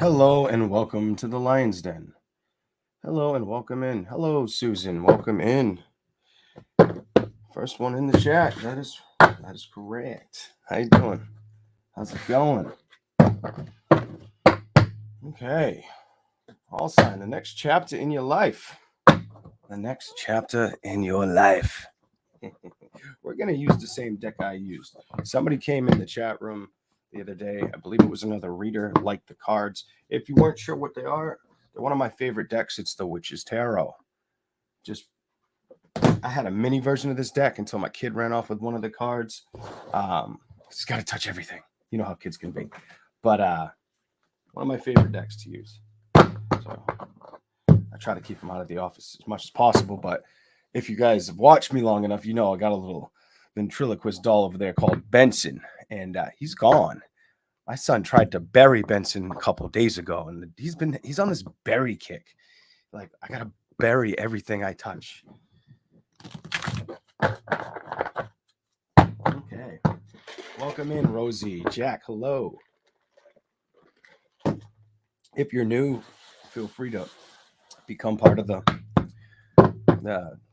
Hello and welcome to the Lion's Den. Hello and welcome in. Hello, Susan. Welcome in. First one in the chat. That is correct. How you doing? How's it going? Okay. All sign. The next chapter in your life. The next chapter in your life. We're gonna use the same deck I used. Somebody came in the chat room the other day. I believe it was another reader, liked the cards. If you weren't sure what they are, they're one of my favorite decks. It's the Witch's Tarot. I had a mini version of this deck until my kid ran off with one of the cards. It's got to touch everything. You know how kids can be. But one of my favorite decks to use. So I try to keep them out of the office as much as possible. But if you guys have watched me long enough, you know I got a little ventriloquist doll over there called Benson. And he's gone. My son tried to bury Benson a couple of days ago. And he's on this bury kick. Like, I got to bury everything I touch. Okay. Welcome in, Rosie. Jack, hello. If you're new, feel free to become part of the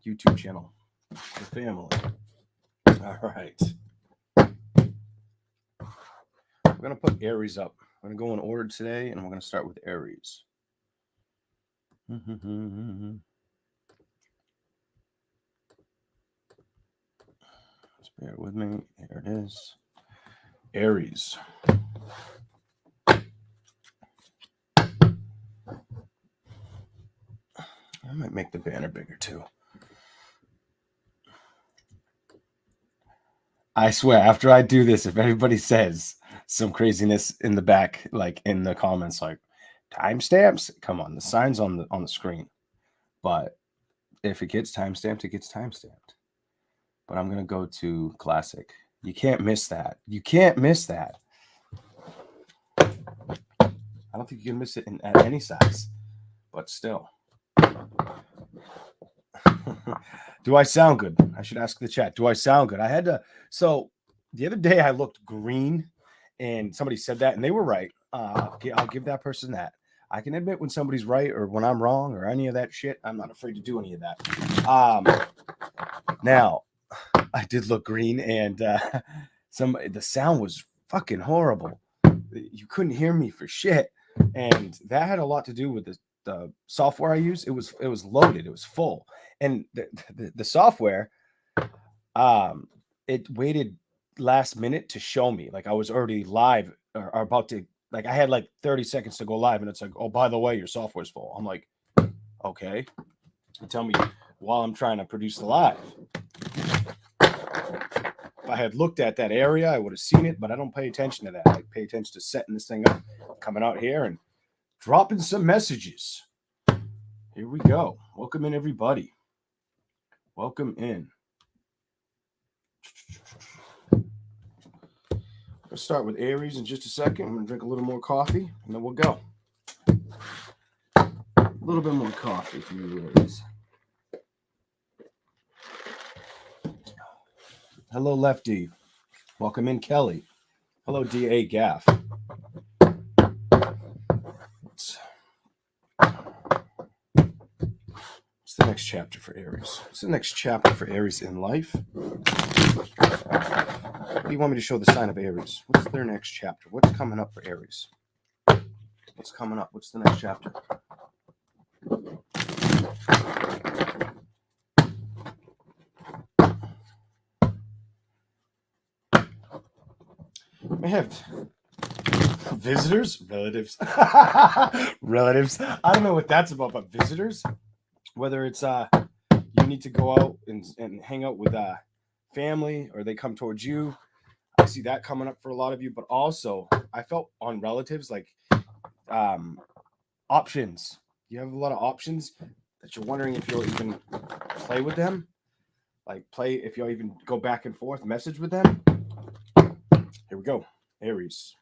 YouTube channel, the family. All right. We're going to put Aries up. We're going to go in order today, and we're going to start with Aries. Just bear with me. Here it is. Aries. I might make the banner bigger too. I swear, after I do this, if everybody says some craziness in the back, like in the comments, like timestamps, come on, the sign's on the screen. But if it gets timestamped, it gets timestamped. But I'm gonna go to classic. You can't miss that. You can't miss that. I don't think you can miss it at any size, but still. Do I sound good? I should ask the chat. Do I sound good? I had to. So the other day I looked green, and somebody said that, and they were right. I'll give that person that. I can admit when somebody's right or when I'm wrong or any of that shit. I'm not afraid to do any of that. Now, I did look green, and the sound was fucking horrible. You couldn't hear me for shit, and that had a lot to do with the software I use. It was loaded. It was full, and the software, it waited last minute to show me like I was already live or about to. Like I had like 30 seconds to go live, and it's like, oh, by the way, your software's full. I'm like, okay. And tell me while I'm trying to produce the live. If I had looked at that area, I would have seen it, but I don't pay attention to that. I pay attention to setting this thing up, coming out here and dropping some messages. Here we go. Welcome in, everybody. Welcome in. We'll start with Aries in just a second. I'm going to drink a little more coffee, and then we'll go. A little bit more coffee for you, Aries. Hello, Lefty. Welcome in, Kelly. Hello, D.A. Gaff. What's the next chapter for Aries? What's the next chapter for Aries in life? What do you want me to show the sign of Aries? What's their next chapter? What's coming up for Aries? What's coming up? What's the next chapter? I have visitors, relatives. Relatives. I don't know what that's about, but visitors. Whether it's you need to go out and hang out with family, or they come towards you. I see that coming up for a lot of you, but also I felt on relatives like options. You have a lot of options that you're wondering if you'll even play with them. Like if you'll even go back and forth, message with them. Here we go. Aries.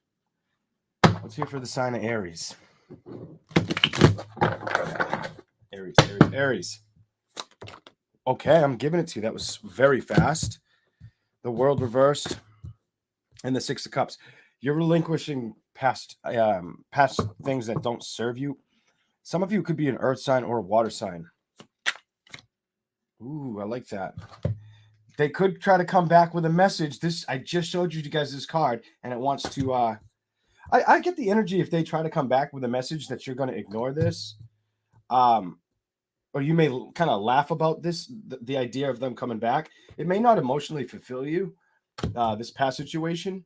Let's hear for the sign of Aries. Aries. Okay, I'm giving it to you. That was very fast. The world reversed and the Six of Cups. You're relinquishing past things that don't serve you. Some of you could be an earth sign or a water sign. Ooh, I like that. They could try to come back with a message. I just showed you guys this card, and it wants to. I get the energy if they try to come back with a message that you're going to ignore this, or you may kind of laugh about this. The idea of them coming back, it may not emotionally fulfill you. This past situation.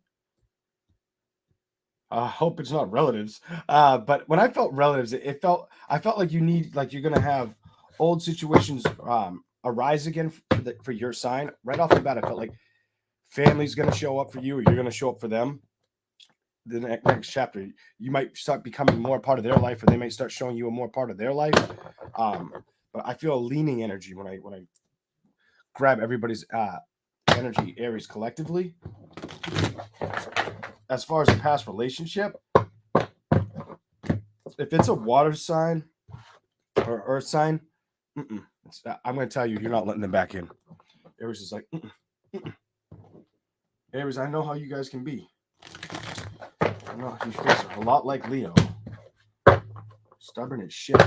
I hope it's not relatives. But when I felt relatives, I felt like you're gonna have old situations arise again for your sign. Right off the bat, I felt like family's gonna show up for you, or you're gonna show up for them. The next chapter, you might start becoming more part of their life, or they may start showing you a more part of their life. But I feel a leaning energy when I grab everybody's energy, Aries collectively. As far as a past relationship, if it's a water sign or earth sign, I'm going to tell you, you're not letting them back in. Aries is like, Aries, I know how you guys can be. I know you guys are a lot like Leo. Stubborn as shit.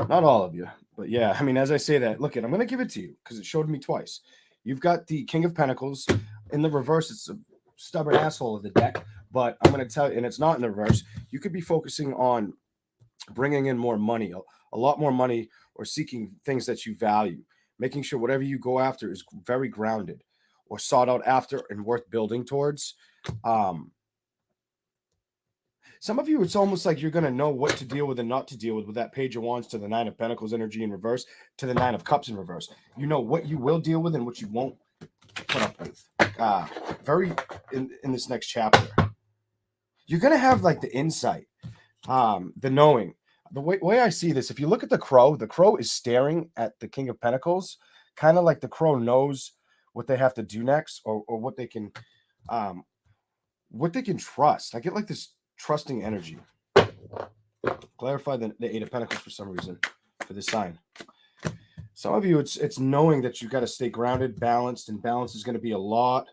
Not all of you, but yeah. I mean, as I say that, look, I'm going to give it to you because it showed me twice. You've got the King of Pentacles. In the reverse, it's a stubborn asshole of the deck, but I'm going to tell you, and it's not in the reverse. You could be focusing on bringing in more money, a lot more money, or seeking things that you value, making sure whatever you go after is very grounded or sought out after and worth building towards. Some of you, it's almost like you're going to know what to deal with and not to deal with that Page of Wands to the Nine of Pentacles energy in reverse to the Nine of Cups in reverse. You know what you will deal with and what you won't put up with. Very in this next chapter. You're going to have like the insight, the knowing. The way I see this, if you look at the crow is staring at the King of Pentacles, kind of like the crow knows what they have to do next, or what they can trust. I get like this trusting energy. Clarify the Eight of Pentacles for some reason for this sign. Some of you, it's knowing that you've got to stay grounded, balanced, and balance is going to be a lot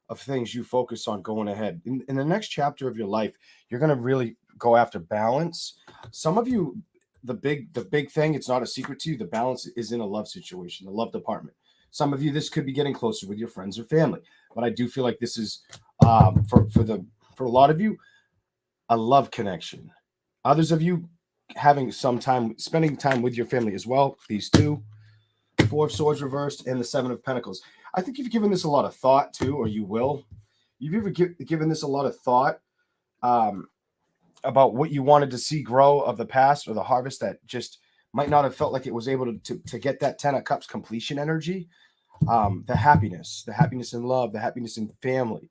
of things you focus on going ahead. In the next chapter of your life, you're going to really go after balance. Some of you, the big thing, it's not a secret to you, the balance is in a love situation, the love department. Some of you, this could be getting closer with your friends or family, but I do feel like this is for a lot of you, a love connection. Others of you having spending time with your family as well. These two, Four of Swords reversed and the Seven of Pentacles. I think you've given this a lot of thought too, or you will. You've ever given this a lot of thought about what you wanted to see grow of the past, or the harvest that just might not have felt like it was able to get that Ten of Cups completion energy. The happiness in love, the happiness in family.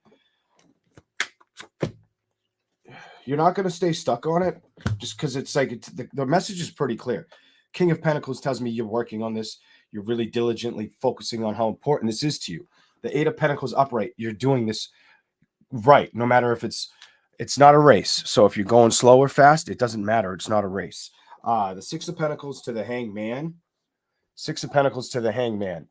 You're not going to stay stuck on it just because it's like the message is pretty clear. King of Pentacles tells me you're working on this. You're really diligently focusing on how important this is to you. The Eight of Pentacles upright, you're doing this right, no matter if it's not a race. So if you're going slow or fast, it doesn't matter. It's not a race. The Six of Pentacles to the Hangman. Six of Pentacles to the Hangman.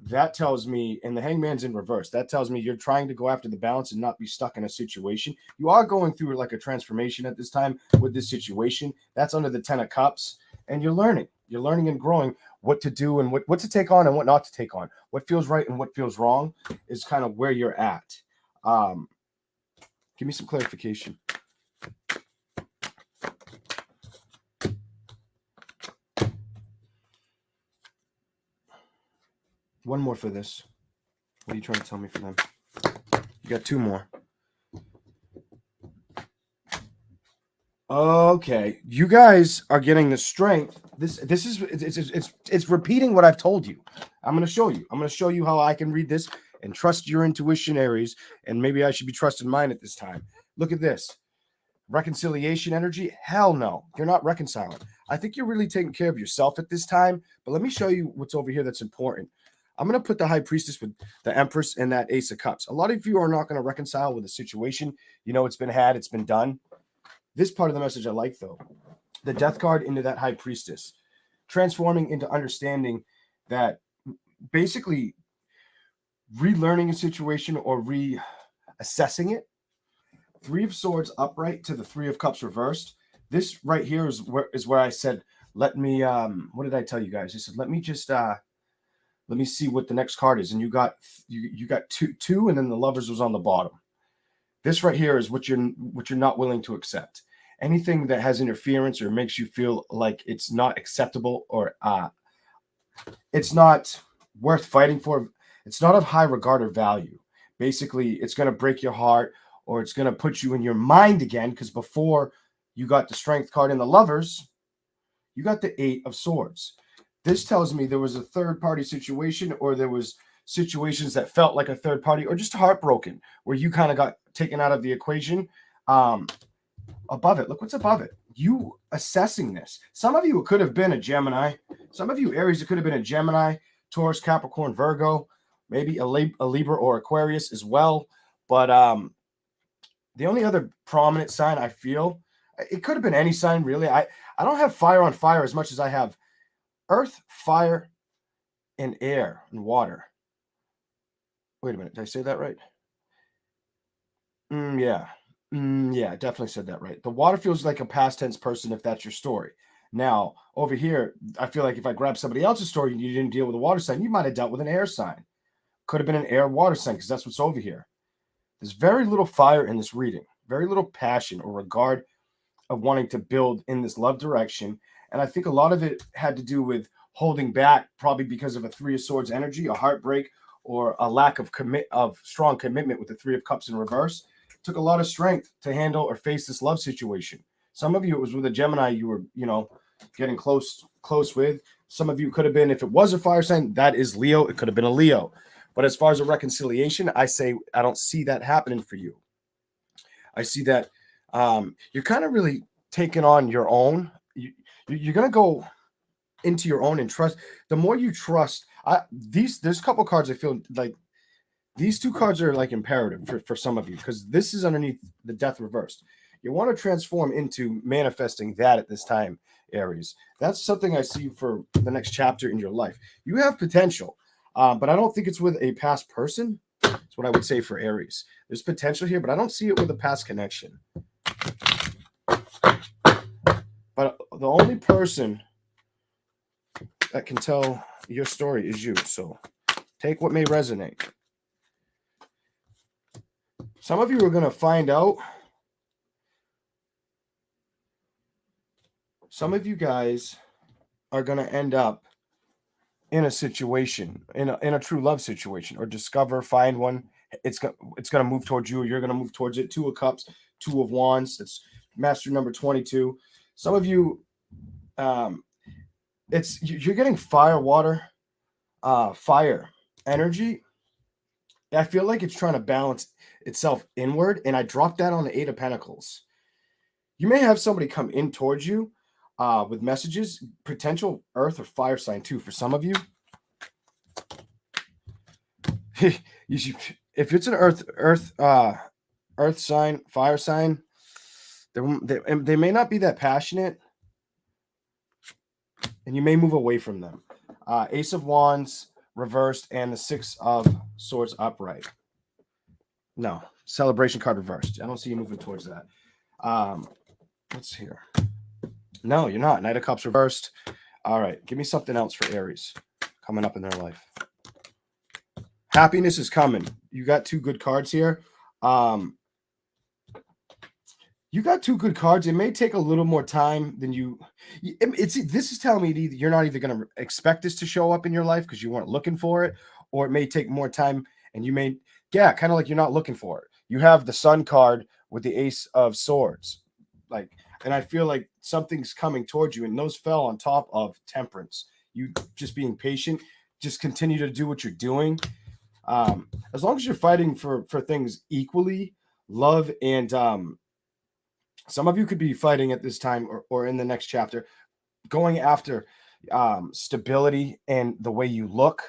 That tells me, and the Hangman's in reverse, that tells me you're trying to go after the balance and not be stuck in a situation. You are going through like a transformation at this time with this situation. That's under the Ten of Cups, and you're learning and growing what to do and what to take on and what not to take on. What feels right and what feels wrong is kind of where you're at. Give me some clarification. One more for this. What are you trying to tell me for them? You got two more. Okay, you guys are getting the strength. This is it's repeating what I've told you. I'm going to show you. I'm going to show you how I can read this and trust your intuition, Aries, and maybe I should be trusting mine at this time. Look at this. Reconciliation energy? Hell no. You're not reconciling. I think you're really taking care of yourself at this time, but let me show you what's over here that's important. I'm going to put the High Priestess with the Empress and that Ace of Cups. A lot of you are not going to reconcile with a situation. You know, it's been had, it's been done. This part of the message I like, though. The Death card into that High Priestess. Transforming into understanding that basically relearning a situation or reassessing it. Three of Swords upright to the Three of Cups reversed. This right here is where I said, let me what did I tell you guys? I said, let me just let me see what the next card is. And you got two, and then the Lovers was on the bottom. This right here is what you're not willing to accept. Anything that has interference or makes you feel like it's not acceptable or it's not worth fighting for. It's not of high regard or value. Basically, it's going to break your heart, or it's going to put you in your mind again, because before you got the Strength card in the Lovers, you got the Eight of Swords. This tells me there was a third-party situation, or there was situations that felt like a third party, or just heartbroken, where you kind of got taken out of the equation. Above it, look what's above it. You assessing this. Some of you, it could have been a Gemini. Some of you, Aries, it could have been a Gemini, Taurus, Capricorn, Virgo, maybe a Libra or Aquarius as well. But the only other prominent sign I feel, it could have been any sign, really. I don't have fire on fire as much as I have earth, fire, and air and water. Wait a minute. Did I say that right? Yeah. Yeah, I definitely said that right. The water feels like a past tense person if that's your story. Now, over here, I feel like if I grab somebody else's story and you didn't deal with a water sign, you might have dealt with an air sign. Could have been an air water sign, because that's what's over here. There's very little fire in this reading, very little passion or regard of wanting to build in this love direction. And I think a lot of it had to do with holding back, probably because of a Three of Swords energy, a heartbreak, or a lack of strong commitment with the Three of Cups in reverse. It took a lot of strength to handle or face this love situation. Some of you, it was with a Gemini you were, getting close with. Some of you could have been, if it was a fire sign, that is Leo. It could have been a Leo. But as far as a reconciliation, I say I don't see that happening for you. I see that you're kind of really taking on your own. You're going to go into your own and trust. The more you trust, there's a couple cards I feel like these two cards are like imperative for some of you, because this is underneath the Death reversed. You want to transform into manifesting that at this time, Aries. That's something I see for the next chapter in your life. You have potential, but I don't think it's with a past person. That's what I would say for Aries. There's potential here, but I don't see it with a past connection. But the only person that can tell your story is you. So take what may resonate. Some of you are going to find out. Some of you guys are going to end up in a situation, in a true love situation, or find one. It's going to move towards you, or you're going to move towards it. Two of Cups, Two of Wands. That's master number 22. Some of you, you're getting fire, water, fire energy. I feel like it's trying to balance itself inward, and I dropped that on the Eight of Pentacles. You may have somebody come in towards you with messages, potential earth or fire sign too for some of you. If it's an earth sign, fire sign, they may not be that passionate, and you may move away from them. Ace of Wands reversed and the Six of Swords upright. No, celebration card reversed. I don't see you moving towards that. What's here? No, you're not. Knight of Cups reversed. All right, give me something else for Aries coming up in their life. Happiness is coming. You got two good cards here. You got two good cards. It may take a little more time than this is telling me you're not either going to expect this to show up in your life because you weren't looking for it, or it may take more time and you may, kind of like you're not looking for it. You have the Sun card with the Ace of Swords. And I feel like something's coming towards you, and those fell on top of Temperance. You just being patient, just continue to do what you're doing. As long as you're fighting for things equally, love and some of you could be fighting at this time or in the next chapter, going after stability and the way you look,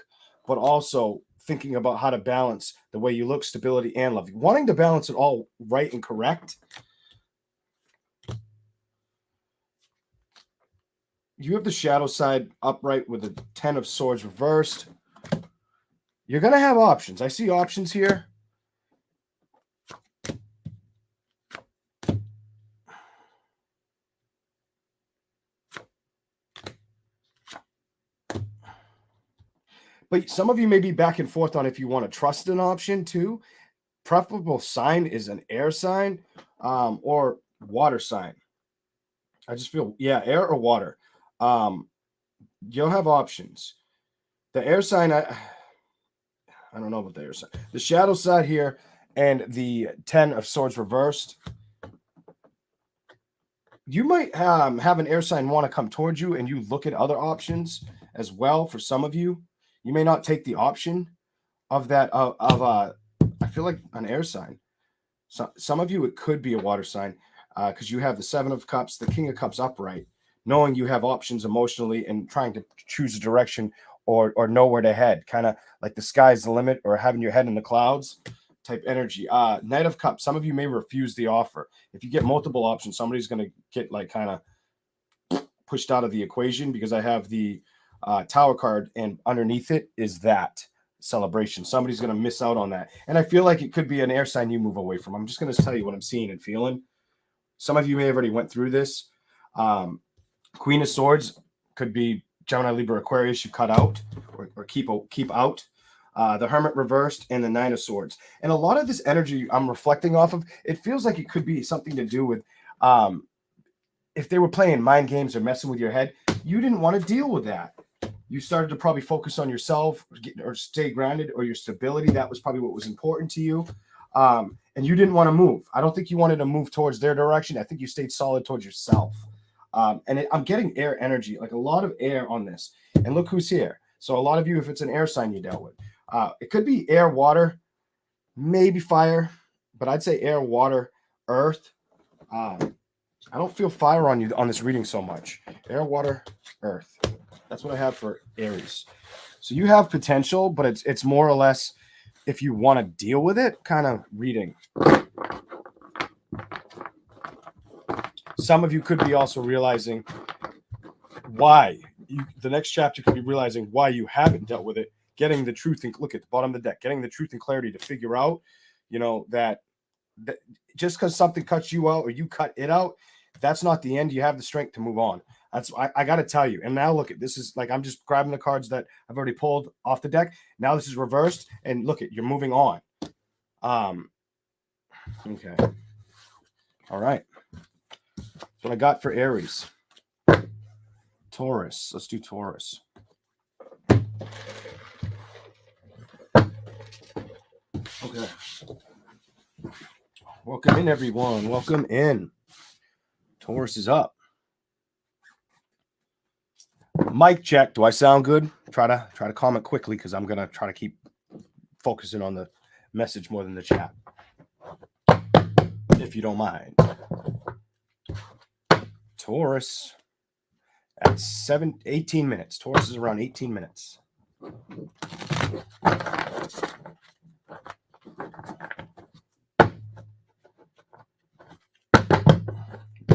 but also thinking about how to balance the way you look, stability, and love. Wanting to balance it all right and correct. You have the shadow side upright with the 10 of Swords reversed. You're going to have options. I see options here. But some of you may be back and forth on if you want to trust an option too. Preferable sign is an air sign or water sign. I just feel, yeah, air or water. You'll have options. The air sign, I don't know about the air sign. The shadow side here and the 10 of swords reversed. You might have an air sign want to come towards you and you look at other options as well. For some of you, you may not take the option of that, I feel like an air sign. So some of you, it could be a water sign because you have the 7 of cups, the King of Cups upright, knowing you have options emotionally and trying to choose a direction or know where to head, kind of like the sky's the limit or having your head in the clouds type energy. Knight of Cups, some of you may refuse the offer. If you get multiple options, somebody's going to get like kind of pushed out of the equation because I have the Tower card and underneath it is that celebration. Somebody's going to miss out on that. And I feel like it could be an air sign you move away from. I'm just going to tell you what I'm seeing and feeling. Some of you may have already went through this. Queen of Swords could be Gemini, Libra, Aquarius you cut out or keep out. The Hermit reversed and the 9 of Swords. And a lot of this energy I'm reflecting off of, it feels like it could be something to do with if they were playing mind games or messing with your head, you didn't want to deal with that. You started to probably focus on yourself or stay grounded or your stability. That was probably what was important to you. And you didn't want to move. I don't think you wanted to move towards their direction. I think you stayed solid towards yourself. I'm getting air energy, like a lot of air on this. And look who's here. So a lot of you, if it's an air sign you dealt with, it could be air, water, maybe fire, but I'd say air, water, earth. I don't feel fire on you on this reading so much. Air, water, earth. That's what I have for Aries. So you have potential, but it's more or less if you want to deal with it kind of reading. Some of you could be also realizing why. The next chapter could be realizing why you haven't dealt with it, getting the truth and look at the bottom of the deck, getting the truth and clarity to figure out, that just because something cuts you out or you cut it out, that's not the end. You have the strength to move on. That's I got to tell you. And now look at this is like I'm just grabbing the cards that I've already pulled off the deck. Now this is reversed, and look at you're moving on. Okay. All right. That's what I got for Aries. Taurus. Let's do Taurus. Okay. Welcome in, everyone. Welcome in. Taurus is up. Mic check. Do I sound good? Try to comment quickly because I'm gonna try to keep focusing on the message more than the chat, if you don't mind. Taurus at 18 minutes. Taurus is around 18 minutes.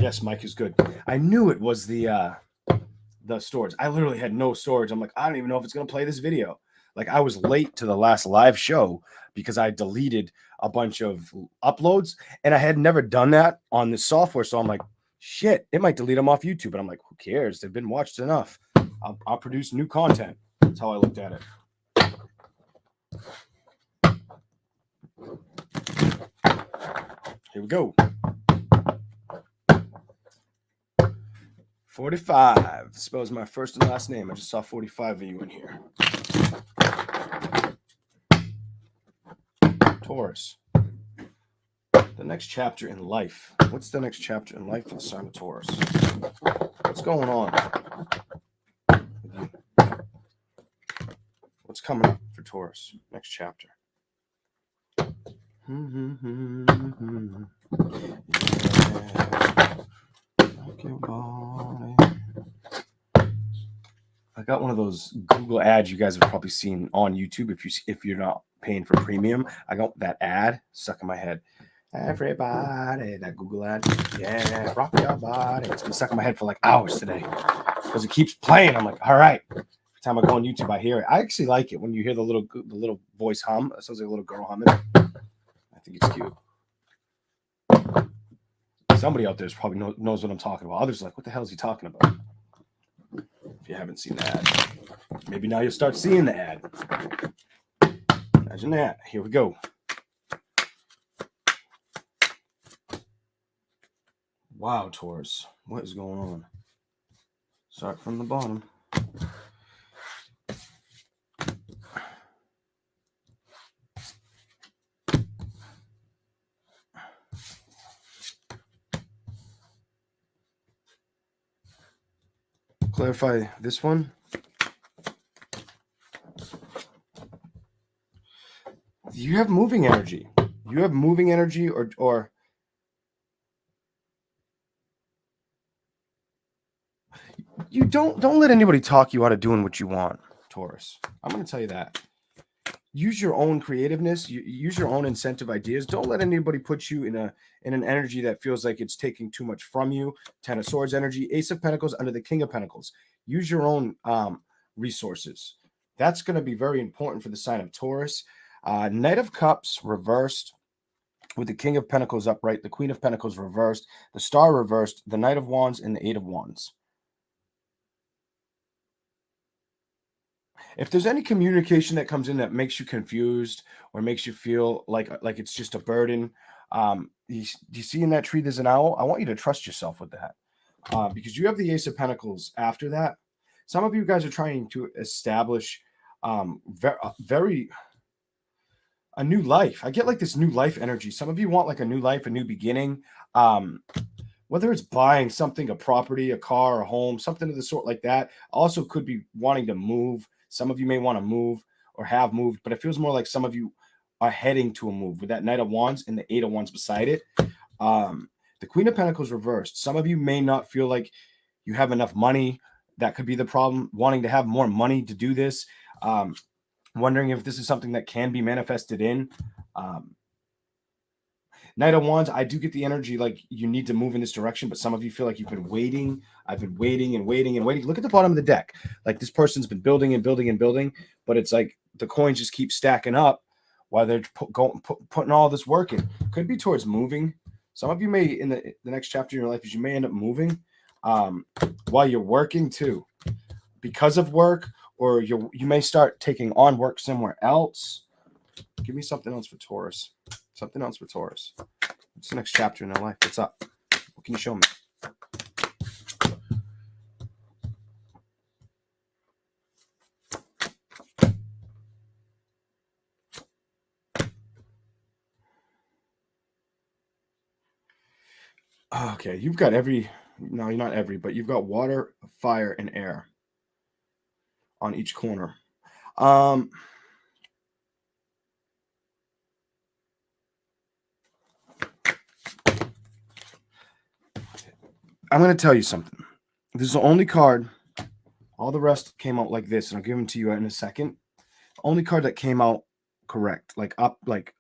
Yes, Mike is good. I knew it was the storage. I literally had no storage. I'm like, I don't even know if it's going to play this video. Like I was late to the last live show because I deleted a bunch of uploads and I had never done that on this software. So I'm like, shit, it might delete them off YouTube. But I'm like, who cares? They've been watched enough. I'll produce new content. That's how I looked at it. Here we go. 45. Spells my first and last name. I just saw 45 of you in here. Taurus. The next chapter in life. What's the next chapter in life for the sign of Taurus? What's going on? What's coming up for Taurus? Next chapter. I got one of those Google ads you guys have probably seen on YouTube if you're not paying for premium. I got that ad stuck in my head. Everybody, that Google ad. Yeah, rock your body. It's been stuck in my head for like hours today because it keeps playing. I'm like, all right. Every time I go on YouTube, I hear it. I actually like it when you hear the little voice hum. It sounds like a little girl humming. I think it's cute. Somebody out there probably knows what I'm talking about. Others are like, what the hell is he talking about? If you haven't seen that. Maybe now you'll start seeing the ad. Imagine that. Here we go. Wow, Taurus. What is going on? Start from the bottom. Clarify this one. You have moving energy. You have moving energy or you don't let anybody talk you out of doing what you want, Taurus. I'm going to tell you that. Use your own creativeness, use your own incentive ideas. Don't let anybody put you in an energy that feels like it's taking too much from you. 10 of Swords energy, Ace of Pentacles under the King of Pentacles. Use your own resources. That's going to be very important for the sign of Taurus. Knight of Cups reversed with the King of Pentacles upright, the Queen of Pentacles reversed, the Star reversed, the Knight of Wands, and the Eight of Wands. If there's any communication that comes in that makes you confused or makes you feel like it's just a burden, you see in that tree there's an owl. I want you to trust yourself with that, because you have the Ace of Pentacles after that. Some of you guys are trying to establish very a new life. I get like this new life energy. Some of you want like a new life, a new beginning. Whether it's buying something, a property, a car, a home, something of the sort like that. Also could be wanting to move. Some of you may want to move or have moved, but it feels more like some of you are heading to a move with that Knight of Wands and the Eight of Wands beside it. The Queen of Pentacles reversed. Some of you may not feel like you have enough money. That could be the problem. Wanting to have more money to do this. Wondering if this is something that can be manifested in. Knight of Wands, I do get the energy like you need to move in this direction, but some of you feel like you've been waiting. I've been waiting and waiting and waiting. Look at the bottom of the deck. Like this person's been building and building and building, but it's like the coins just keep stacking up while they're putting all this work in. Could be towards moving. Some of you may, in the next chapter in your life, is you may end up moving while you're working too. Because of work, or you may start taking on work somewhere else. Give me something else for Taurus. Something else for Taurus. What's the next chapter in their life? What's up? What can you show me? Okay, you've got every... No, you're not every, but you've got water, fire, and air on each corner. I'm going to tell you something. This is the only card. All the rest came out like this, and I'll give them to you in a second. The only card that came out correct, like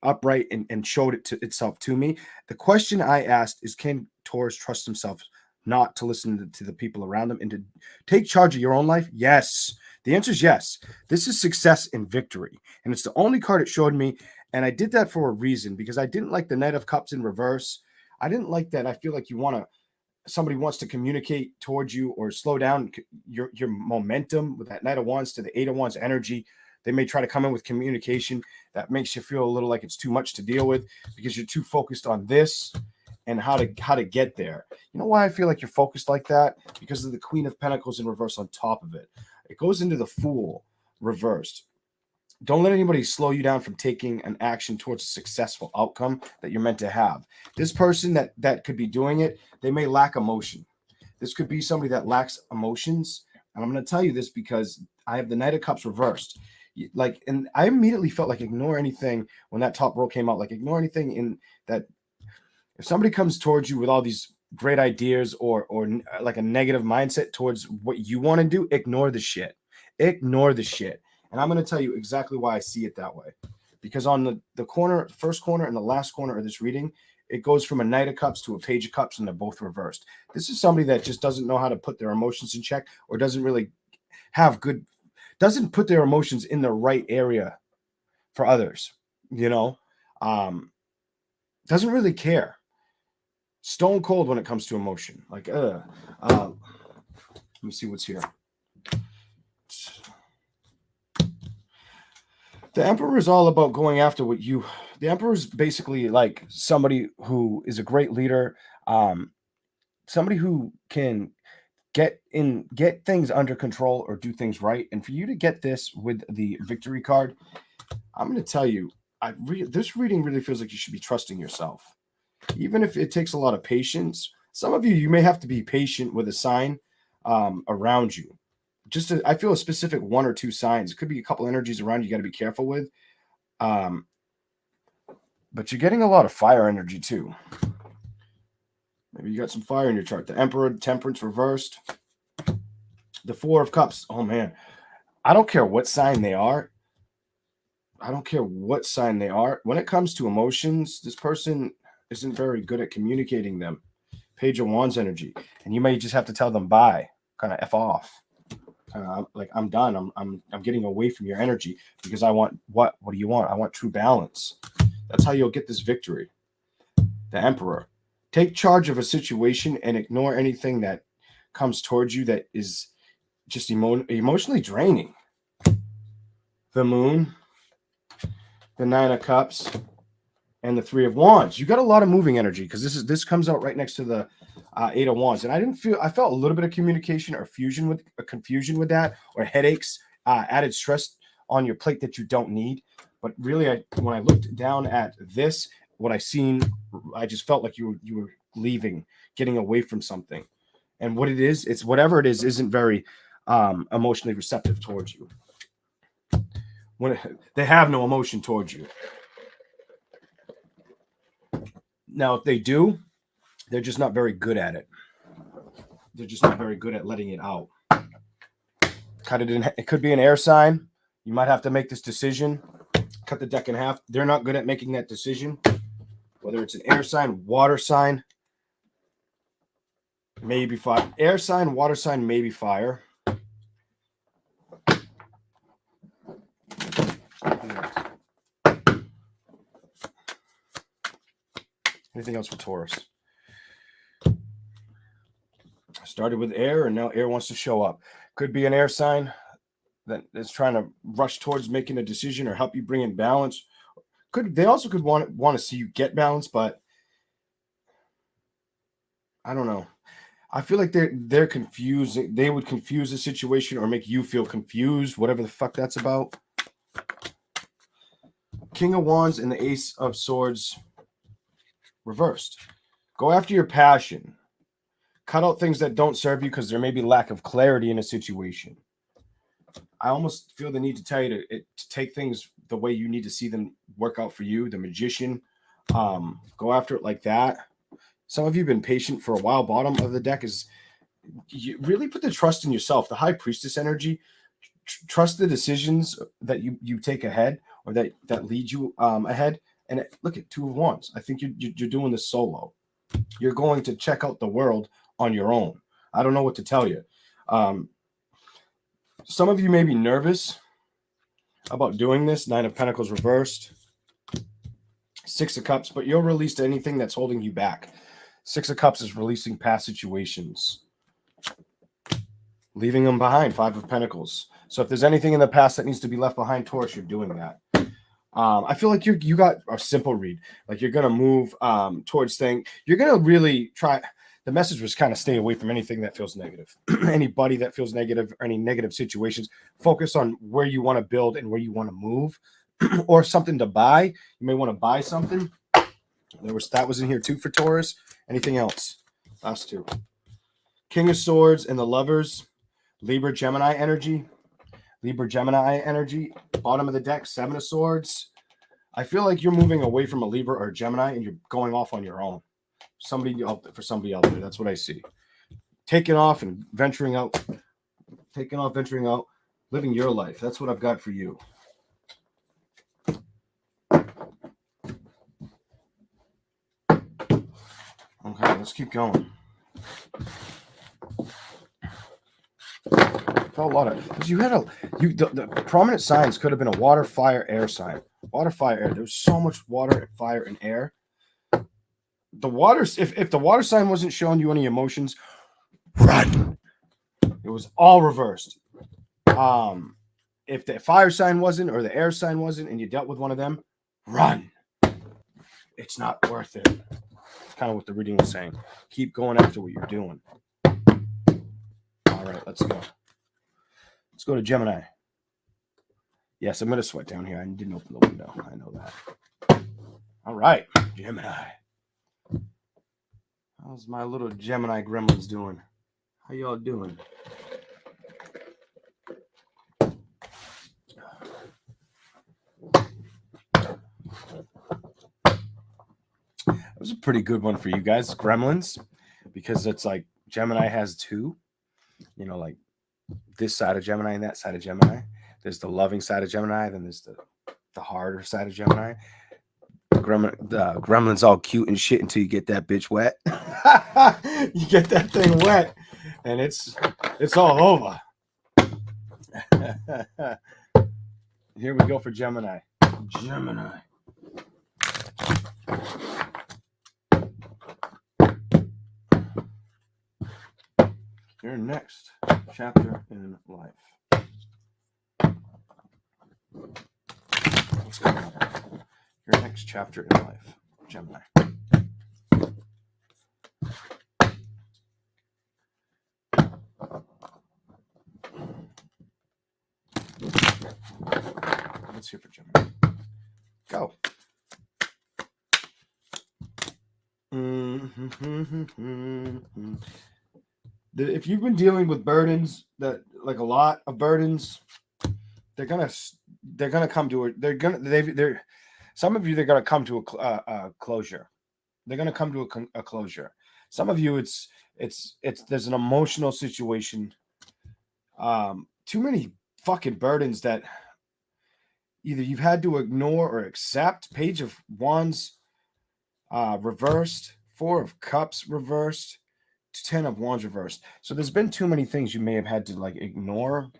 upright and showed it to itself to me. The question I asked is, can Taurus trust himself not to listen to the people around him and to take charge of your own life? Yes. The answer is yes. This is success and victory. And it's the only card it showed me. And I did that for a reason, because I didn't like the Knight of Cups in reverse. I didn't like that. I feel like somebody wants to communicate towards you or slow down your momentum with that Knight of Wands to the Eight of Wands energy. They may try to come in with communication that makes you feel a little like it's too much to deal with because you're too focused on this and how to get there. You know why I feel like you're focused like that? Because of the Queen of Pentacles in reverse on top of it. It goes into the Fool reversed. Don't let anybody slow you down from taking an action towards a successful outcome that you're meant to have. This person that could be doing it, they may lack emotion. This could be somebody that lacks emotions. And I'm going to tell you this because I have the Knight of Cups reversed. And I immediately felt like ignore anything when that top row came out. Like ignore anything in that. If somebody comes towards you with all these great ideas or like a negative mindset towards what you want to do, ignore the shit. Ignore the shit. And I'm going to tell you exactly why I see it that way. Because on the corner, first corner and the last corner of this reading, it goes from a Knight of Cups to a Page of Cups, and they're both reversed. This is somebody that just doesn't know how to put their emotions in check, or doesn't put their emotions in the right area for others, doesn't really care. Stone cold when it comes to emotion. Let me see what's here. The Emperor is all about going after what you. The Emperor is basically like somebody who is a great leader, somebody who can get things under control or do things right. And for you to get this with the victory card, I'm going to tell you, this reading really feels like you should be trusting yourself, even if it takes a lot of patience. Some of you may have to be patient with a sign around you. I feel a specific one or two signs. It could be a couple energies around you got to be careful with. But you're getting a lot of fire energy too. Maybe you got some fire in your chart. The Emperor, Temperance reversed. The Four of Cups. Oh man, I don't care what sign they are. When it comes to emotions, this person isn't very good at communicating them. Page of Wands energy. And you may just have to tell them bye. Kind of F off. Like, I'm done. I'm getting away from your energy because I want what? What do you want? I want true balance. That's how you'll get this victory. The Emperor. Take charge of a situation and ignore anything that comes towards you that is just emotionally draining. The Moon, the Nine of Cups, and the Three of Wands. You got a lot of moving energy because this comes out right next to the Eight of Wands, and I felt a little bit of communication or confusion with that, or headaches, added stress on your plate that you don't need. But really, when I looked down at this, what I seen, I just felt like you were leaving, getting away from something, and what it is, it's whatever it is, isn't very emotionally receptive towards you. When they have no emotion towards you. Now, if they do, they're just not very good at it. They're just not very good at letting it out. It could be an air sign. You might have to make this decision. Cut the deck in half. They're not good at making that decision. Whether it's an air sign, water sign, maybe fire. Air sign, water sign, maybe fire. Anything else for Taurus? Started with air, and now air wants to show up. Could be an air sign that is trying to rush towards making a decision or help you bring in balance. They also could want to see you get balance, but I don't know. I feel like they're confused. They would confuse the situation or make you feel confused, whatever the fuck that's about. King of Wands and the Ace of Swords reversed. Go after your passion. Cut out things that don't serve you because there may be lack of clarity in a situation. I almost feel the need to tell you to take things the way you need to see them work out for you. The Magician. Go after it like that. Some of you have been patient for a while. Bottom of the deck is you really put the trust in yourself. The High Priestess energy. Trust the decisions that you take ahead or that lead you ahead. And look at Two of Wands. I think you're doing this solo. You're going to check out the world on your own. I don't know what to tell you. Some of you may be nervous about doing this. Nine of Pentacles reversed. Six of Cups, but you'll release anything that's holding you back. Six of Cups is releasing past situations, leaving them behind. Five of Pentacles. So if there's anything in the past that needs to be left behind, Taurus, you're doing that. I feel like you got a simple read. Like you're going to move towards things. You're going to really try. The message was kind of stay away from anything that feels negative. Anybody that feels negative or any negative situations. Focus on where you want to build and where you want to move or something to buy. You may want to buy something. That was in here too for Taurus. Anything else? Last two. King of Swords and the Lovers. Libra, Gemini energy. Bottom of the deck, Seven of Swords. I feel like you're moving away from a Libra or a Gemini and you're going off on your own. Somebody out there. That's what I see. Taking off and venturing out. Living your life. That's what I've got for you. Okay, let's keep going. A lot of because the prominent signs could have been a water, fire, air sign. Water, fire, air. There's so much water, fire, and air. The water, if the water sign wasn't showing you any emotions, run. It was all reversed. if the fire sign wasn't or the air sign wasn't and you dealt with one of them, run. It's not worth it. It's kind of what the reading was saying. Keep going after what you're doing. All right, let's go. Let's go to Gemini. Yes, I'm going to sweat down here. I didn't open the window. I know that. All right, Gemini. How's my little Gemini gremlins doing? How y'all doing? That was a pretty good one for you guys, gremlins, because it's like Gemini has two, you know, like this side of Gemini and that side of Gemini. There's the loving side of Gemini, then there's the harder side of Gemini. The gremlin's all cute and shit until you get that bitch wet. You get that thing wet, and it's all over. Here we go for Gemini. Gemini. Your next chapter in life. What's coming up? Your next chapter in life, Gemini. Let's hear for Gemini. Go. If you've been dealing with burdens, that like a lot of burdens, they're gonna come to it. They're some of you, they're gonna come to a closure. They're gonna come to a closure. Some of you, it's there's an emotional situation. Too many fucking burdens that either you've had to ignore or accept. Page of Wands reversed, Four of Cups reversed, 10 of Wands reversed. So there's been too many things you may have had to like ignore.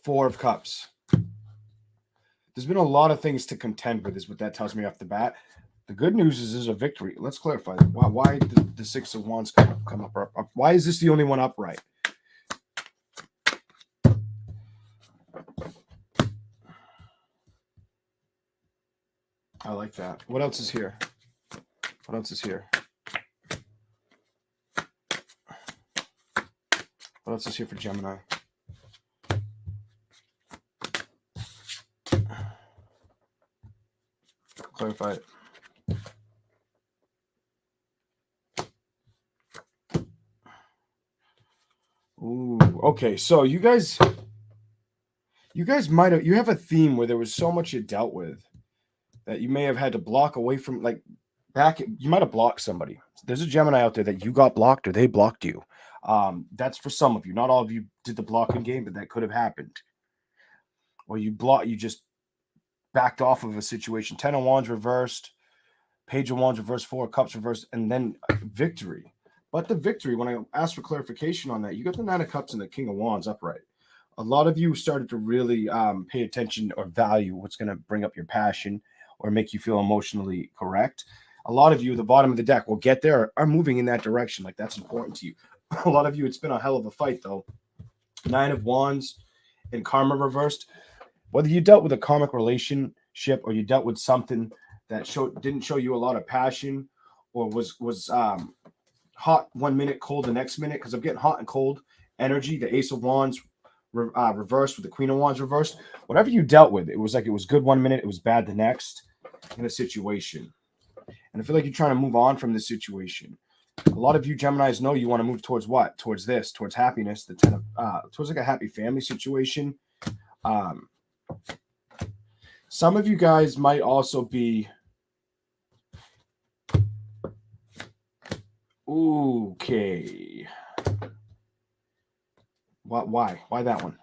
Four of Cups. There's been a lot of things to contend with, is what that tells me off the bat. The good news is there's a victory. Let's clarify that. Why did the Six of Wands come up? Why is this the only one upright? I like that. What else is here? What else is here? What else is here for Gemini? Clarify it. Ooh, okay. So you guys might have, you have a theme where there was so much you dealt with that you may have had to block away from, like you might have blocked somebody. There's a Gemini out there that you got blocked or they blocked you. That's for some of you. Not all of you did the blocking game, but that could have happened. Or you just backed off of a situation. 10 of Wands reversed, Page of Wands reversed, Four of Cups reversed, and then victory. But the victory, when I asked for clarification on that, you got the Nine of Cups and the King of Wands upright. A lot of you started to really pay attention or value what's going to bring up your passion or make you feel emotionally correct. A lot of you, the bottom of the deck, will get there, are moving in that direction. Like, that's important to you. A lot of you, it's been a hell of a fight, though. Nine of Wands and Karma reversed. Whether you dealt with a karmic relationship or you dealt with something that didn't show you a lot of passion, or was hot one minute, cold the next minute, because I'm getting hot and cold energy. The Ace of Wands reversed with the Queen of Wands reversed. Whatever you dealt with, it was like it was good one minute, it was bad the next in a situation. And I feel like you're trying to move on from this situation. A lot of you Geminis know you want to move towards what? Towards this, towards happiness, the 10 of towards like a happy family situation. Some of you guys might also be okay. Why that one?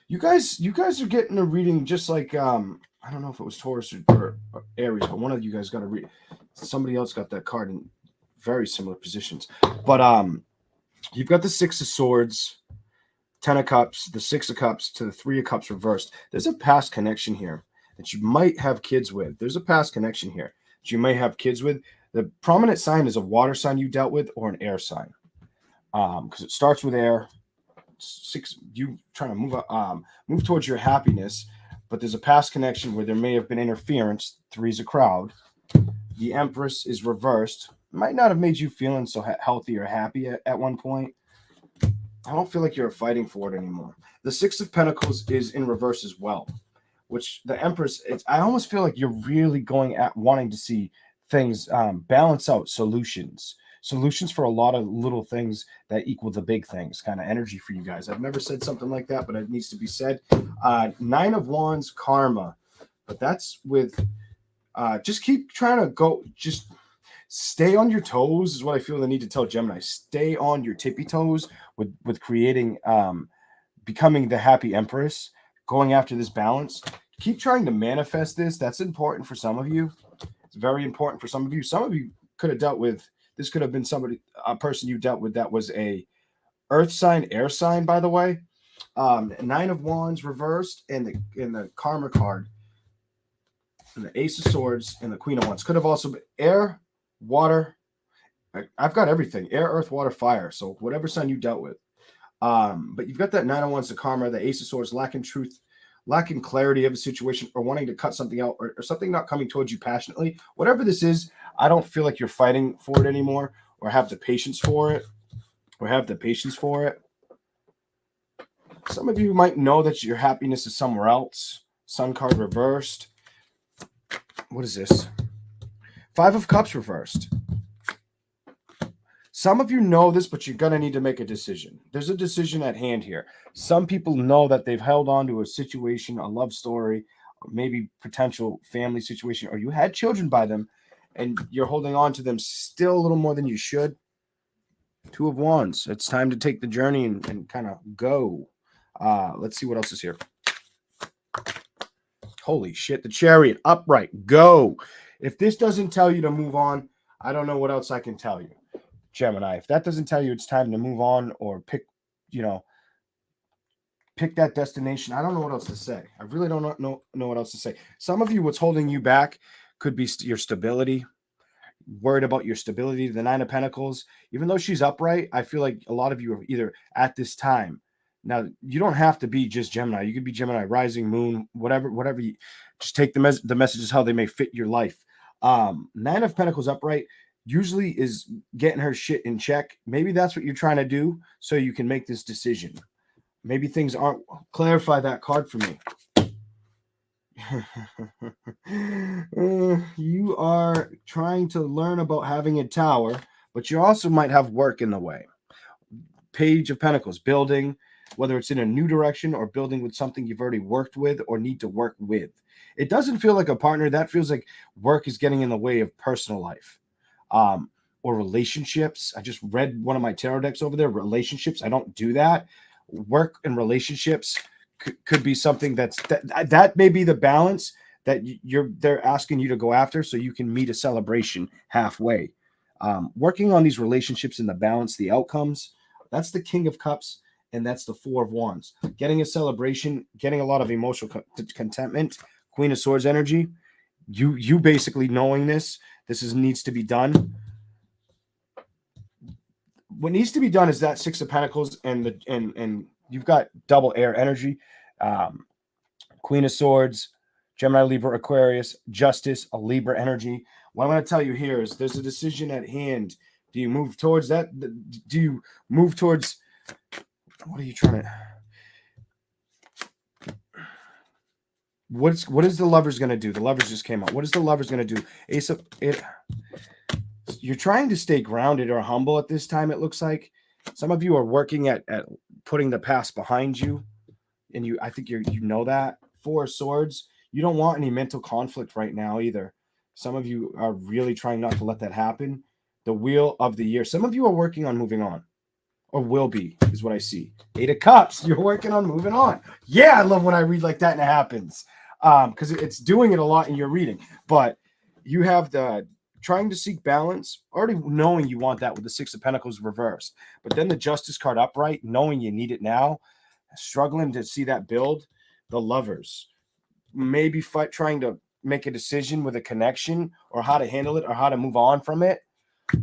You guys are getting a reading just like I don't know if it was Taurus or Aries, but one of you guys got a read. Somebody else got that card in very similar positions. But you've got the Six of Swords, 10 of Cups, the Six of Cups to the Three of Cups reversed. There's a past connection here that you might have kids with. There's a past connection here that you may have kids with. The prominent sign is a water sign you dealt with or an air sign. Because it starts with air you trying to move towards your happiness, but there's a past connection where there may have been interference. Three's a crowd. The Empress is reversed. Might not have made you feeling so healthy or happy at one point. I don't feel like you're fighting for it anymore. The Six of Pentacles is in reverse as well, which the Empress, I almost feel like you're really going at wanting to see things balance out, solutions for a lot of little things that equal the big things kind of energy for you guys. I've never said something like that, but it needs to be said. Nine of Wands, karma, but that's with just keep trying to go, just stay on your toes is what I feel the need to tell Gemini. Stay on your tippy toes with creating becoming the happy Empress, going after this balance. Keep trying to manifest this. That's important for some of you. It's very important for some of you. Some of you could have dealt with this. Could have been a person you dealt with that was a earth sign, air sign, by the way. Nine of Wands reversed, and the karma card, and the Ace of Swords, and the Queen of Wands could have also been air, water. I've got everything: air, earth, water, fire. So whatever sign you dealt with. But you've got that Nine of Wands, the karma, the Ace of Swords, lacking truth, lacking clarity of a situation, or wanting to cut something out, or something not coming towards you passionately. Whatever this is, I don't feel like you're fighting for it anymore, or have the patience for it, Some of you might know that your happiness is somewhere else. Sun card reversed. What is this? Five of Cups reversed. Some of you know this, but you're going to need to make a decision. There's a decision at hand here. Some people know that they've held on to a situation, a love story, maybe potential family situation, or you had children by them, and you're holding on to them still a little more than you should. Two of Wands. It's time to take the journey and kind of go. Let's see what else is here. Holy shit, the Chariot, upright, go. If this doesn't tell you to move on, I don't know what else I can tell you. Gemini, if that doesn't tell you it's time to move on or pick that destination, I don't know what else to say. I really don't know what else to say. Some of you, what's holding you back could be your stability, worried about your stability. The Nine of Pentacles, even though she's upright, I feel like a lot of you are either at this time. Now, you don't have to be just Gemini. You could be Gemini, rising, moon, whatever. You just take the messages how they may fit your life. Nine of Pentacles upright usually is getting her shit in check. Maybe that's what you're trying to do so you can make this decision. Maybe things aren't. Clarify that card for me. You are trying to learn about having a tower, but you also might have work in the way. Page of Pentacles, building, whether it's in a new direction or building with something you've already worked with or need to work with. It doesn't feel like a partner. That feels like work is getting in the way of personal life. Or relationships. I just read one of my tarot decks over there. Relationships. I don't do that. Work and relationships could be something that may be the balance that they're asking you to go after, so you can meet a celebration halfway. Working on these relationships and the balance, the outcomes. That's the King of Cups, and that's the Four of Wands. Getting a celebration, getting a lot of emotional contentment. Queen of Swords energy. You basically knowing this needs to be done. What needs to be done is that Six of Pentacles, and you've got double air energy. Queen of Swords, Gemini, Libra, Aquarius, Justice, a Libra energy. What I'm going to tell you here is there's a decision at hand. Do you move towards that? Do you move towards, what are you trying to, what is the Lovers going to do? The Lovers just came out. What is the Lovers going to do? Ace of it. You're trying to stay grounded or humble at this time, it looks like. Some of you are working at putting the past behind you, and I think you know that. Four of Swords, you don't want any mental conflict right now either. Some of you are really trying not to let that happen. The Wheel of the Year. Some of you are working on moving on, or will be, is what I see. Eight of Cups, you're working on moving on. Yeah, I love when I read like that and it happens, because it's doing it a lot in your reading. But you have the trying to seek balance, already knowing you want that with the Six of Pentacles reversed. But then the Justice card upright, knowing you need it now, struggling to see that build. The Lovers, maybe trying to make a decision with a connection, or how to handle it, or how to move on from it,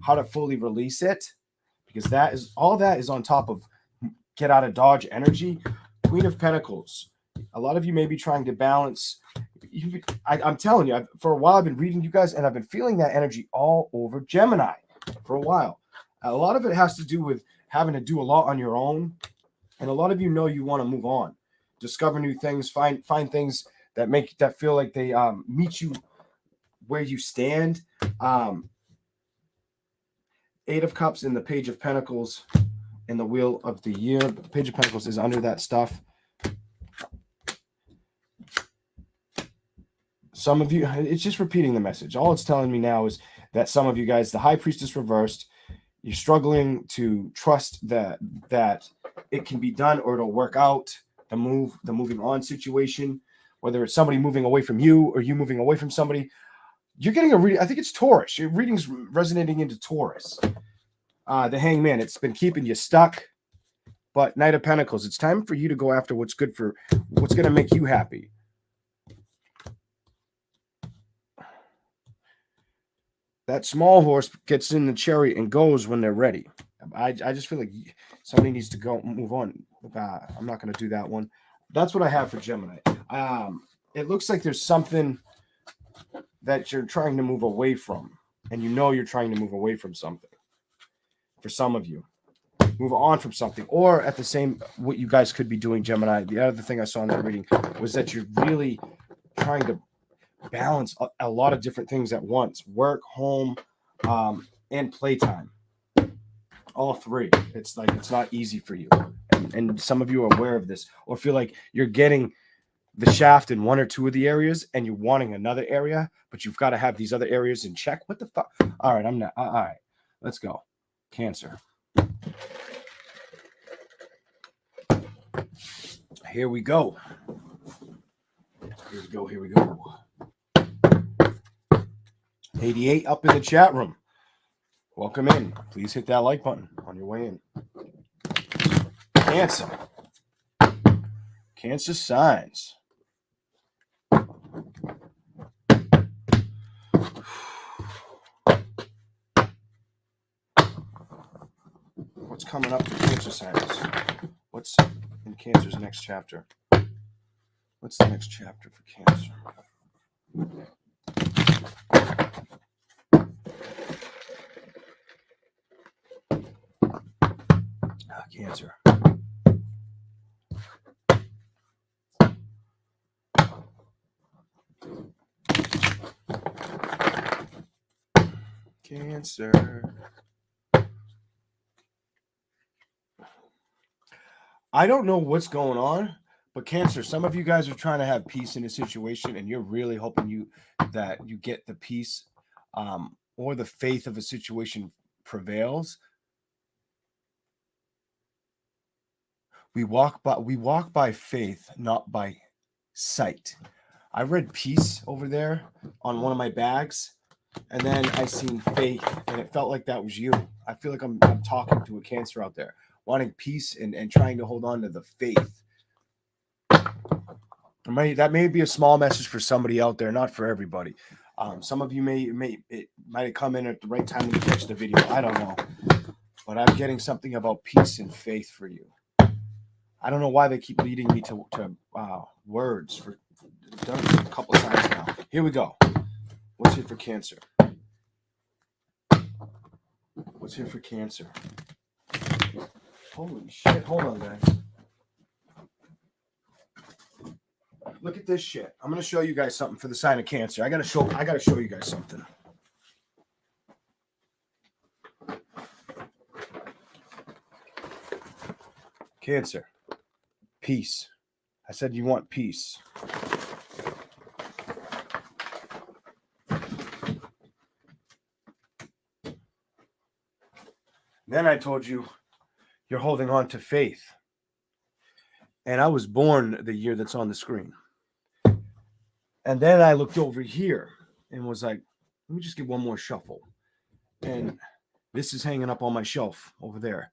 how to fully release it, because that is on top of get out of Dodge energy. Queen of Pentacles. A lot of you may be trying to balance. I'm telling you, for a while I've been reading you guys, and I've been feeling that energy all over Gemini for a while. A lot of it has to do with having to do a lot on your own, and a lot of you know you want to move on, discover new things, find things that feel like they meet you where you stand. Eight of Cups and the Page of Pentacles and the Wheel of the Year. The Page of Pentacles is under that stuff. Some of you, it's just repeating the message. All it's telling me now is that some of you guys, the High Priestess reversed, you're struggling to trust that it can be done or it'll work out. The moving on situation, whether it's somebody moving away from you or you moving away from somebody. You're getting a reading. I think it's Taurus. Your reading's resonating into Taurus. The Hangman, it's been keeping you stuck. But Knight of Pentacles, it's time for you to go after what's going to make you happy. That small horse gets in the chariot and goes when they're ready. I just feel like somebody needs to go move on. I'm not going to do that one. That's what I have for Gemini. It looks like there's something that you're trying to move away from, and you know you're trying to move away from something. For some of you, move on from something, or at the same, what you guys could be doing, Gemini. The other thing I saw in that reading was that you're really trying to balance a lot of different things at once: work, home, and playtime. All three. It's like it's not easy for you, and some of you are aware of this, or feel like you're getting the shaft in one or two of the areas, and you're wanting another area, but you've got to have these other areas in check. What the fuck? All right, I'm not. All right, let's go. Cancer. Here we go. Here we go. Here we go. 88 up in the chat room. Welcome in. Please hit that like button on your way in. Cancer. Cancer signs. What's coming up for Cancer signs? What's in Cancer's next chapter? What's the next chapter for Cancer? Cancer. Cancer. I don't know what's going on, but Cancer, some of you guys are trying to have peace in a situation, and you're really hoping that you get the peace or the faith of a situation prevails. We walk by faith, not by sight. I read peace over there on one of my bags, and then I seen faith, and it felt like that was you. I feel like I'm talking to a Cancer out there, wanting peace and trying to hold on to the faith. That may be a small message for somebody out there, not for everybody. Some of you it might have come in at the right time when you catch the video. I don't know, but I'm getting something about peace and faith for you. I don't know why they keep leading me to words for done it a couple of times now. Here we go. What's here for Cancer? What's here for Cancer? Holy shit! Hold on, guys. Look at this shit. I'm gonna show you guys something for the sign of Cancer. I gotta show you guys something. Cancer. Peace. I said you want peace. Then I told you you're holding on to faith. And I was born the year that's on the screen. And then I looked over here and was like, let me just give one more shuffle. And this is hanging up on my shelf over there.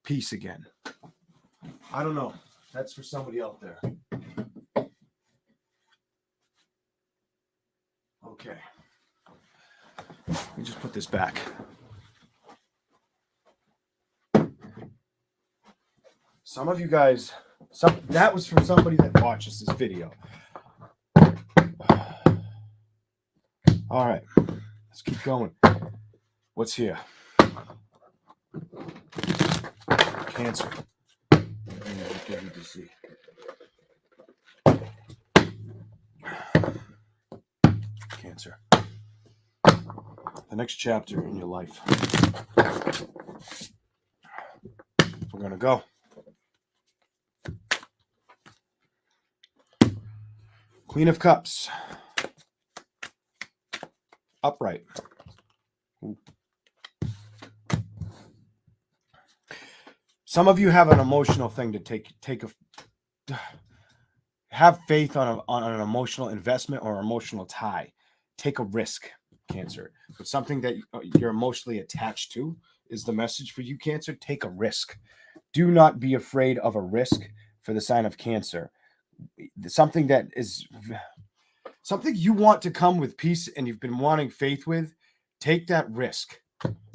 Peace again. I don't know. That's for somebody out there. Okay. Let me just put this back. Some of you guys, that was from somebody that watches this video. All right, let's keep going. What's here? Cancer. Cancer. The next chapter in your life. We're going to go. Queen of Cups. Upright. Ooh. Some of you have an emotional thing to have faith on an emotional investment or emotional tie. Take a risk, Cancer. But something that you're emotionally attached to is the message for you, Cancer. Take a risk. Do not be afraid of a risk for the sign of Cancer. Something that is something you want to come with peace and you've been wanting faith with. Take that risk.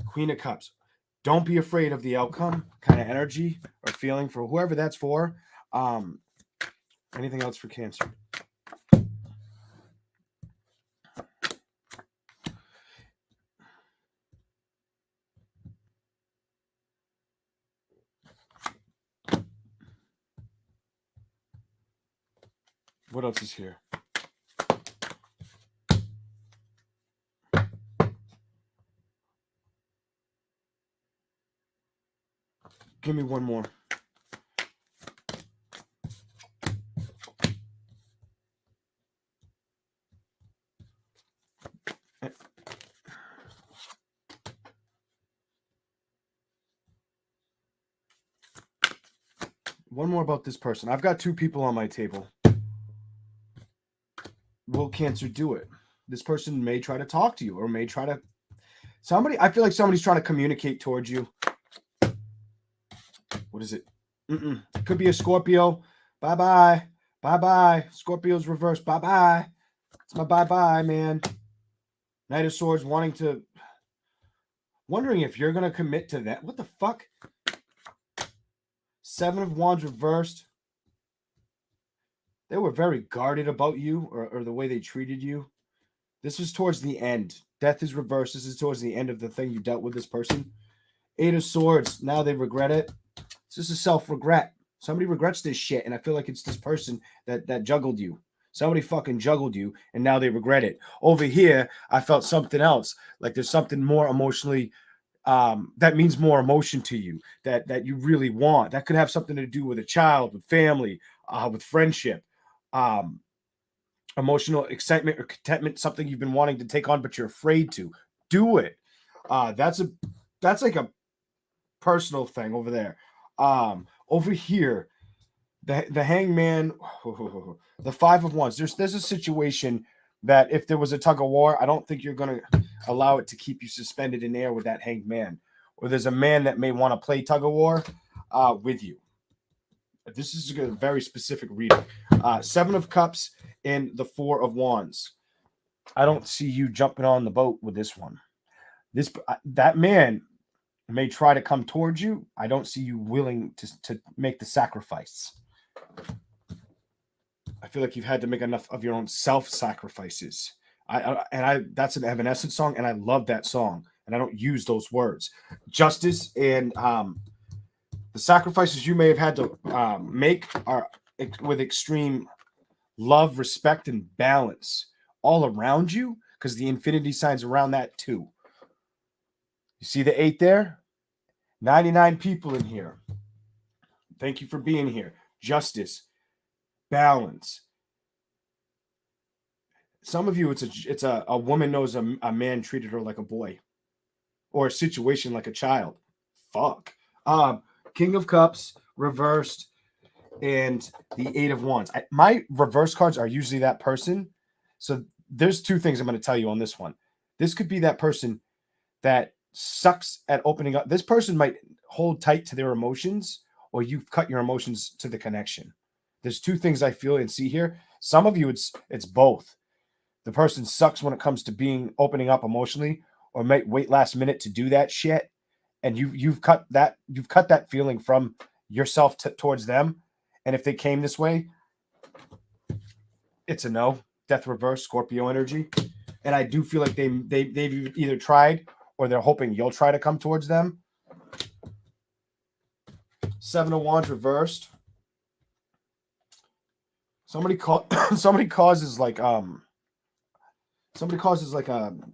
Queen of Cups. Don't be afraid of the outcome kind of energy or feeling for whoever that's for. Anything else for Cancer? What else is here? Give me one more. One more about this person. I've got two people on my table. Will Cancer do it? This person may try to talk to you or may try to... I feel like somebody's trying to communicate towards you. What is it? It could be a Scorpio. Bye-bye. Bye-bye. Scorpio's reverse. Bye-bye. It's my bye-bye, man. Knight of Swords wondering if you're going to commit to that. What the fuck? Seven of Wands reversed. They were very guarded about you or the way they treated you. This was towards the end. Death is reversed. This is towards the end of the thing you dealt with this person. Eight of Swords. Now they regret it. It's just a self-regret. Somebody regrets this shit, and I feel like it's this person that juggled you. Somebody fucking juggled you, and now they regret it. Over here, I felt something else. Like there's something more emotionally that means more emotion to you that you really want. That could have something to do with a child, with family, with friendship, emotional excitement or contentment, something you've been wanting to take on, but you're afraid to. Do it. That's like a personal thing over there. Over here, the Hangman, the Five of Wands. There's a situation that if there was a tug of war, I don't think you're going to allow it to keep you suspended in air with that Hanged Man. Or there's a man that may want to play tug of war with you. This is a very specific reading. Seven of Cups and the Four of Wands. I don't see you jumping on the boat with this one. That man may try to come towards you. I don't see you willing to make the sacrifice. I feel like you've had to make enough of your own self-sacrifices. That's an Evanescence song, and I love that song, and I don't use those words. Justice and the sacrifices you may have had to make are with extreme love, respect, and balance all around you, because the infinity signs around that too. You see the 8 there? 99 people in here. Thank you for being here. Justice, balance. Some of you, it's a woman knows a man treated her like a boy, or a situation like a child. Fuck. King of Cups reversed, and the Eight of Wands. My reverse cards are usually that person. So there's two things I'm going to tell you on this one. This could be that person that sucks at opening up. This person might hold tight to their emotions, or you've cut your emotions to the connection. There's two things I feel and see here. Some of you, it's both. The person sucks when it comes to opening up emotionally, or might wait last minute to do that shit, and you've cut that feeling from yourself towards them. And if they came this way, it's a no. Death reverse, Scorpio energy. And I do feel like they've either tried or they're hoping you'll try to come towards them. Seven of Wands reversed. Somebody causes like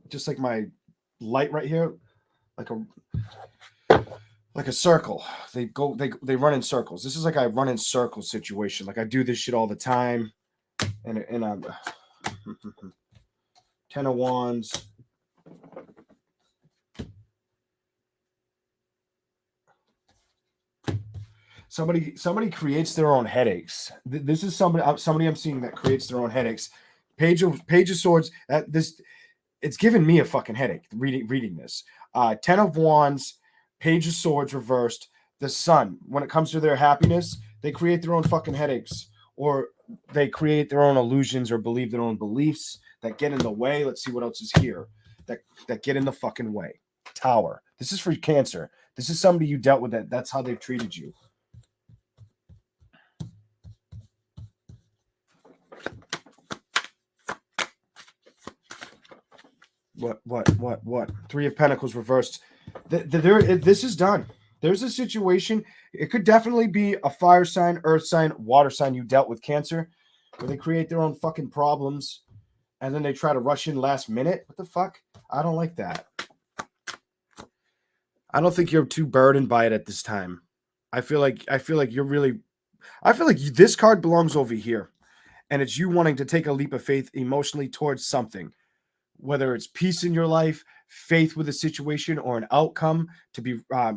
just like my light right here, like a circle. They run in circles. This is like I run in circles situation. Like I do this shit all the time. And I'm 10 of Wands. Somebody creates their own headaches. This is somebody I'm seeing that creates their own headaches. Page of Swords. It's giving me a fucking headache reading this. 10 of Wands, Page of Swords reversed. The Sun. When it comes to their happiness, they create their own fucking headaches, or they create their own illusions or believe their own beliefs that get in the way. Let's see what else is here that get in the fucking way. Tower. This is for Cancer. This is somebody you dealt with that's how they've treated you. What? Three of Pentacles reversed. This is done. There's a situation. It could definitely be a fire sign, earth sign, water sign you dealt with, Cancer, where they create their own fucking problems and then they try to rush in last minute. What the fuck? I don't like that. I don't think you're too burdened by it at this time. I feel like this card belongs over here, and it's you wanting to take a leap of faith emotionally towards something. Whether it's peace in your life, faith with a situation, or an outcome to be, I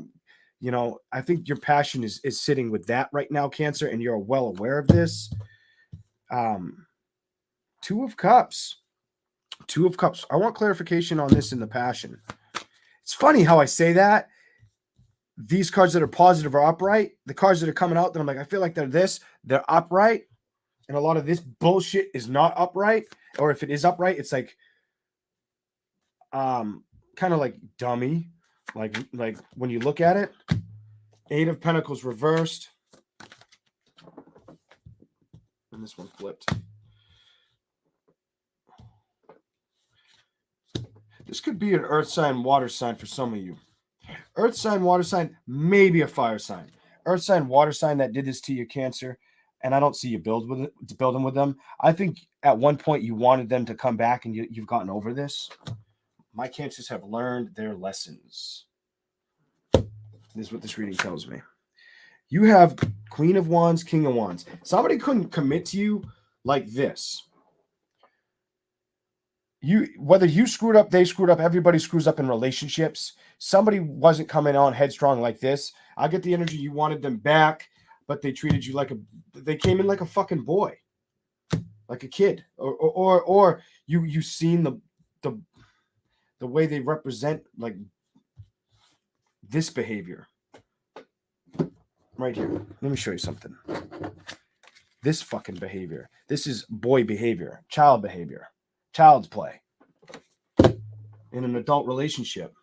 think your passion is sitting with that right now, Cancer, and you're well aware of this. Two of Cups. I want clarification on this in the passion. It's funny how I say that. These cards that are positive are upright. The cards that are coming out that I'm like, I feel like they're upright. And a lot of this bullshit is not upright. Or if it is upright, it's like, kind of like dummy, like when you look at it. Eight of Pentacles reversed, and this one flipped. This could be an earth sign, water sign for some of you. Earth sign, water sign, maybe a fire sign. Earth sign, water sign that did this to you, Cancer, and I don't see you building with them. I think at one point you wanted them to come back, and you've gotten over this. My Cancers have learned their lessons. This is what this reading tells me. You have Queen of Wands, King of Wands. Somebody couldn't commit to you like this. Whether you screwed up, they screwed up, everybody screws up in relationships. Somebody wasn't coming on headstrong like this. I get the energy you wanted them back, but they treated you they came in like a fucking boy, like a kid, or you seen the way they represent like this behavior right here. Let me show you something. This fucking behavior. This is boy behavior, child behavior, child's play in an adult relationship.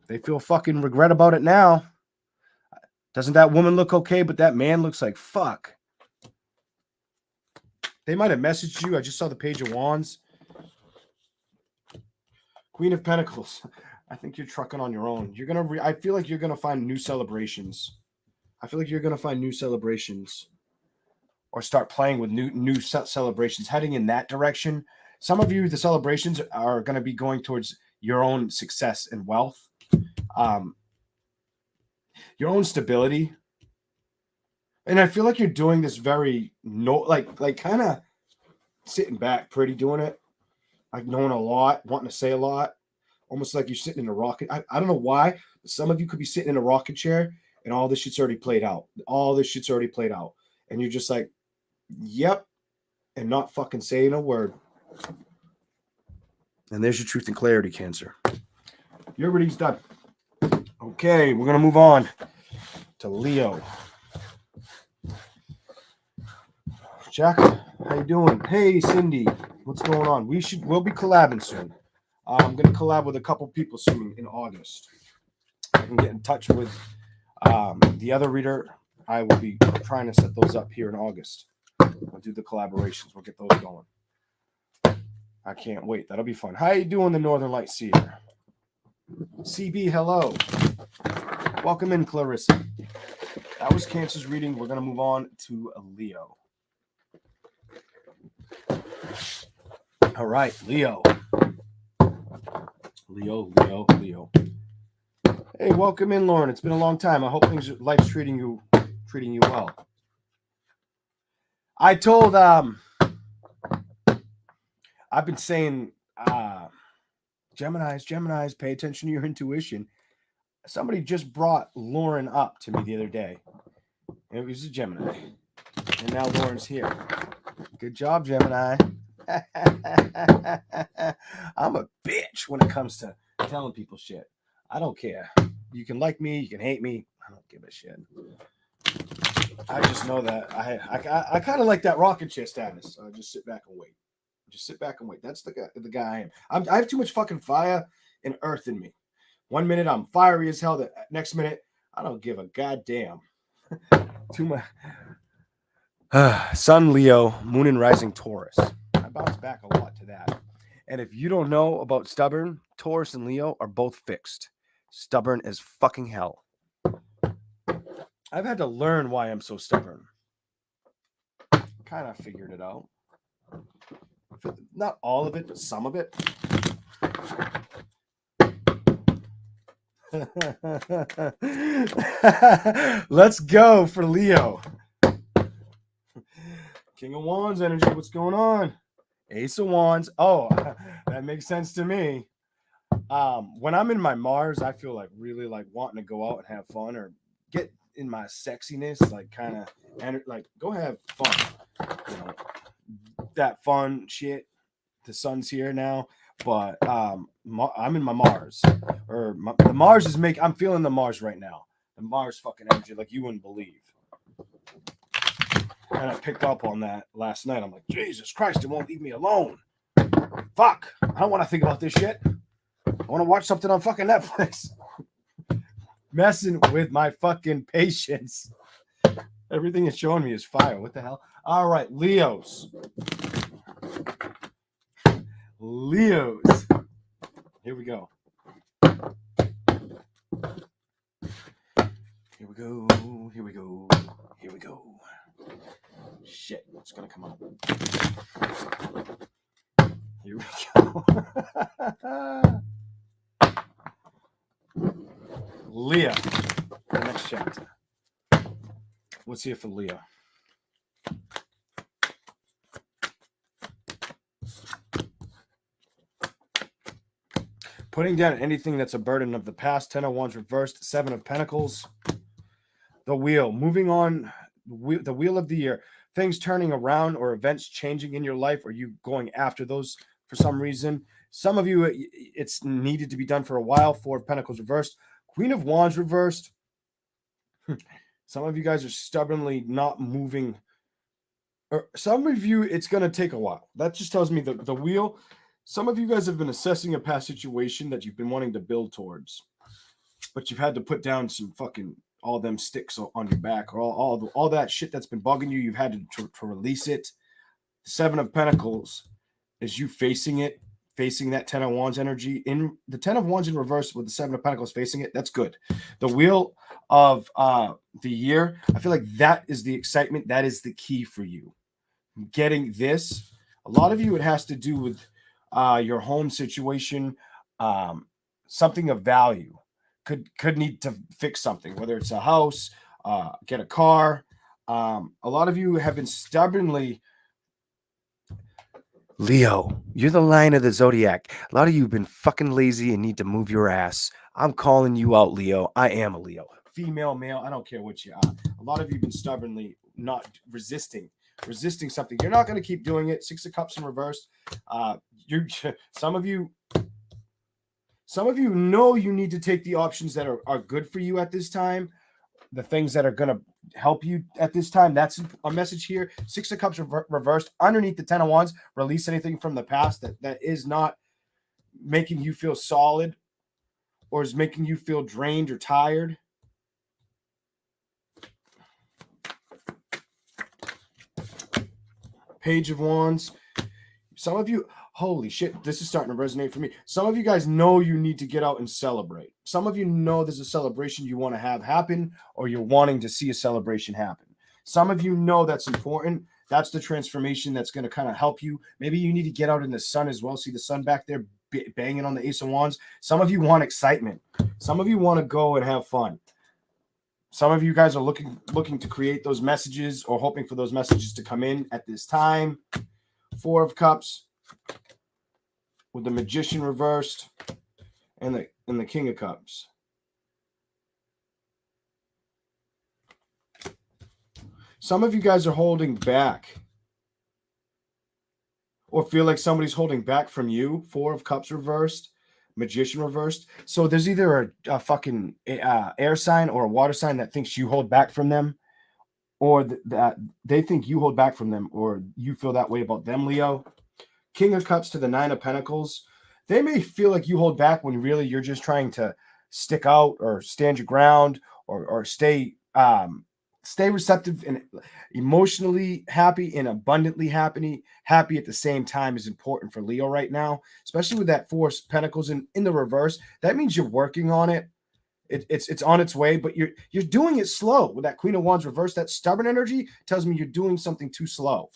They feel fucking regret about it now. Doesn't that woman look okay, but that man looks like fuck? They might have messaged you. I just saw the Page of Wands. Queen of Pentacles. I think you're trucking on your own. I feel like you're gonna find new celebrations. Or start playing with new celebrations, heading in that direction. Some of you, the celebrations are going to be going towards your own success and wealth, your own stability. And I feel like you're doing this very kind of sitting back, pretty doing it, like knowing a lot, wanting to say a lot, almost like you're sitting in a rocket. I don't know why. But some of you could be sitting in a rocket chair and all this shit's already played out. And you're just like, yep, and not fucking saying a word. And there's your truth and clarity, Cancer. Your reading's done. Okay, we're going to move on to Leo. Jack, how you doing? Hey, Cindy, what's going on? We'll be collabing soon. I'm going to collab with a couple people soon in August. I can get in touch with The other reader, I will be trying to set those up here in August. We'll do the collaborations. We'll get those going. I can't wait. That'll be fun. How you doing, the Northern Light Seer? CB, hello. Welcome in, Clarissa. That was Cancer's reading. We're going to move on to Leo. All right, Leo. Leo. Hey, welcome in, Lauren. It's been a long time. I hope life's treating you well. I told I've been saying Geminis, pay attention to your intuition. Somebody just brought Lauren up to me the other day. It was a Gemini. And now Lauren's here. Good job, Gemini. I'm a bitch when it comes to telling people shit. I don't care. You can like me, you can hate me. I don't give a shit. I just know that I kind of like that rocket chair status. So I just sit back and wait. That's the guy I am. I have too much fucking fire and earth in me. 1 minute I'm fiery as hell. The next minute I don't give a goddamn. Too much. Sun Leo, Moon and Rising Taurus. I bounce back a lot to that. And if you don't know about stubborn, Taurus and Leo are both fixed. Stubborn as fucking hell. I've had to learn why I'm so stubborn. Kind of figured it out. Not all of it, but some of it. Let's go for Leo. King of Wands energy. What's going on? Ace of Wands. Oh, that makes sense to me. When I'm in my Mars, I feel like really like wanting to go out and have fun or get in my sexiness, like kind of, and like go have fun. You know, that fun shit. The sun's here now, but I'm in my Mars, or the Mars is making. I'm feeling the Mars right now. The Mars fucking energy, like you wouldn't believe. And I picked up on that last night. I'm like, Jesus Christ, it won't leave me alone. Fuck, I don't want to think about this shit. I want to watch something on fucking Netflix. Messing with my fucking patience. Everything it's showing me is fire. What the hell? All right, Leos. Here we go. Here we go. Shit, what's gonna come up? Here we go. Leo, the next chapter. What's here for Leo? Putting down anything that's a burden of the past. 10 of Wands reversed. 7 of Pentacles. The wheel. Moving on. The wheel of the year. Things turning around or events changing in your life, or you going after those for some reason. Some of you, it's needed to be done for a while. 4 of Pentacles reversed. Queen of Wands reversed. Some of you guys are stubbornly not moving. Or some of you, it's going to take a while. That just tells me the wheel. Some of you guys have been assessing a past situation that you've been wanting to build towards, but you've had to put down some fucking all them sticks on your back, or all that shit that's been bugging you. You've had to release it. 7 of Pentacles is you facing it, facing that 10 of Wands energy. In the 10 of Wands in reverse with the 7 of Pentacles facing it, that's good. The wheel of the year, I feel like that is the excitement. That is the key for you. Getting this, a lot of you, it has to do with your home situation, something of value. Could need to fix something, whether it's a house, get a car. A lot of you have been stubbornly. Leo, you're the lion of the zodiac. A lot of you have been fucking lazy and need to move your ass. I'm calling you out, Leo. I am a Leo. Female, male, I don't care what you are. A lot of you have been stubbornly not resisting something. You're not going to keep doing it. 6 of Cups in reverse. Some of you know you need to take the options that are good for you at this time, the things that are going to help you at this time. That's a message here. 6 of Cups reversed. Underneath the 10 of Wands, release anything from the past that is not making you feel solid or is making you feel drained or tired. Page of Wands. Some of you, holy shit, this is starting to resonate for me. Some of you guys know you need to get out and celebrate. Some of you know there's a celebration you want to have happen, or you're wanting to see a celebration happen. Some of you know that's important. That's the transformation that's going to kind of help you. Maybe you need to get out in the sun as well. See the sun back there banging on the Ace of Wands. Some of you want excitement. Some of you want to go and have fun. Some of you guys are looking to create those messages or hoping for those messages to come in at this time. Four of Cups with the Magician reversed and the King of Cups. Some of you guys are holding back or feel like somebody's holding back from you. Four of Cups reversed, Magician reversed. So there's either a fucking air sign or a water sign that thinks you hold back from them, or that they think you hold back from them, or you feel that way about them, Leo. King of Cups to the Nine of Pentacles. They may feel like you hold back when really you're just trying to stick out or stand your ground or stay receptive and emotionally happy and abundantly happy at the same time is important for Leo right now, especially with that Four of Pentacles in the reverse. That means you're working on it. It's on its way, but you're doing it slow. With that Queen of Wands reverse, that stubborn energy tells me you're doing something too slow.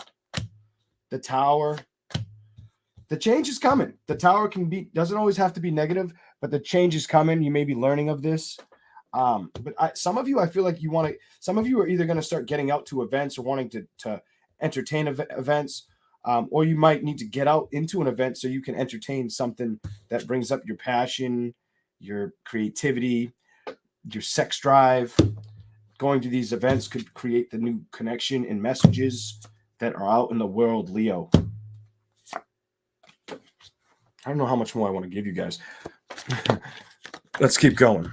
The Tower. The change is coming. The Tower doesn't always have to be negative, but the change is coming. You may be learning of this. But some of you, I feel like some of you are either going to start getting out to events or wanting to entertain events, or you might need to get out into an event so you can entertain something that brings up your passion, your creativity, your sex drive. Going to these events could create the new connection and messages that are out in the world, Leo. I don't know how much more I want to give you guys. Let's keep going.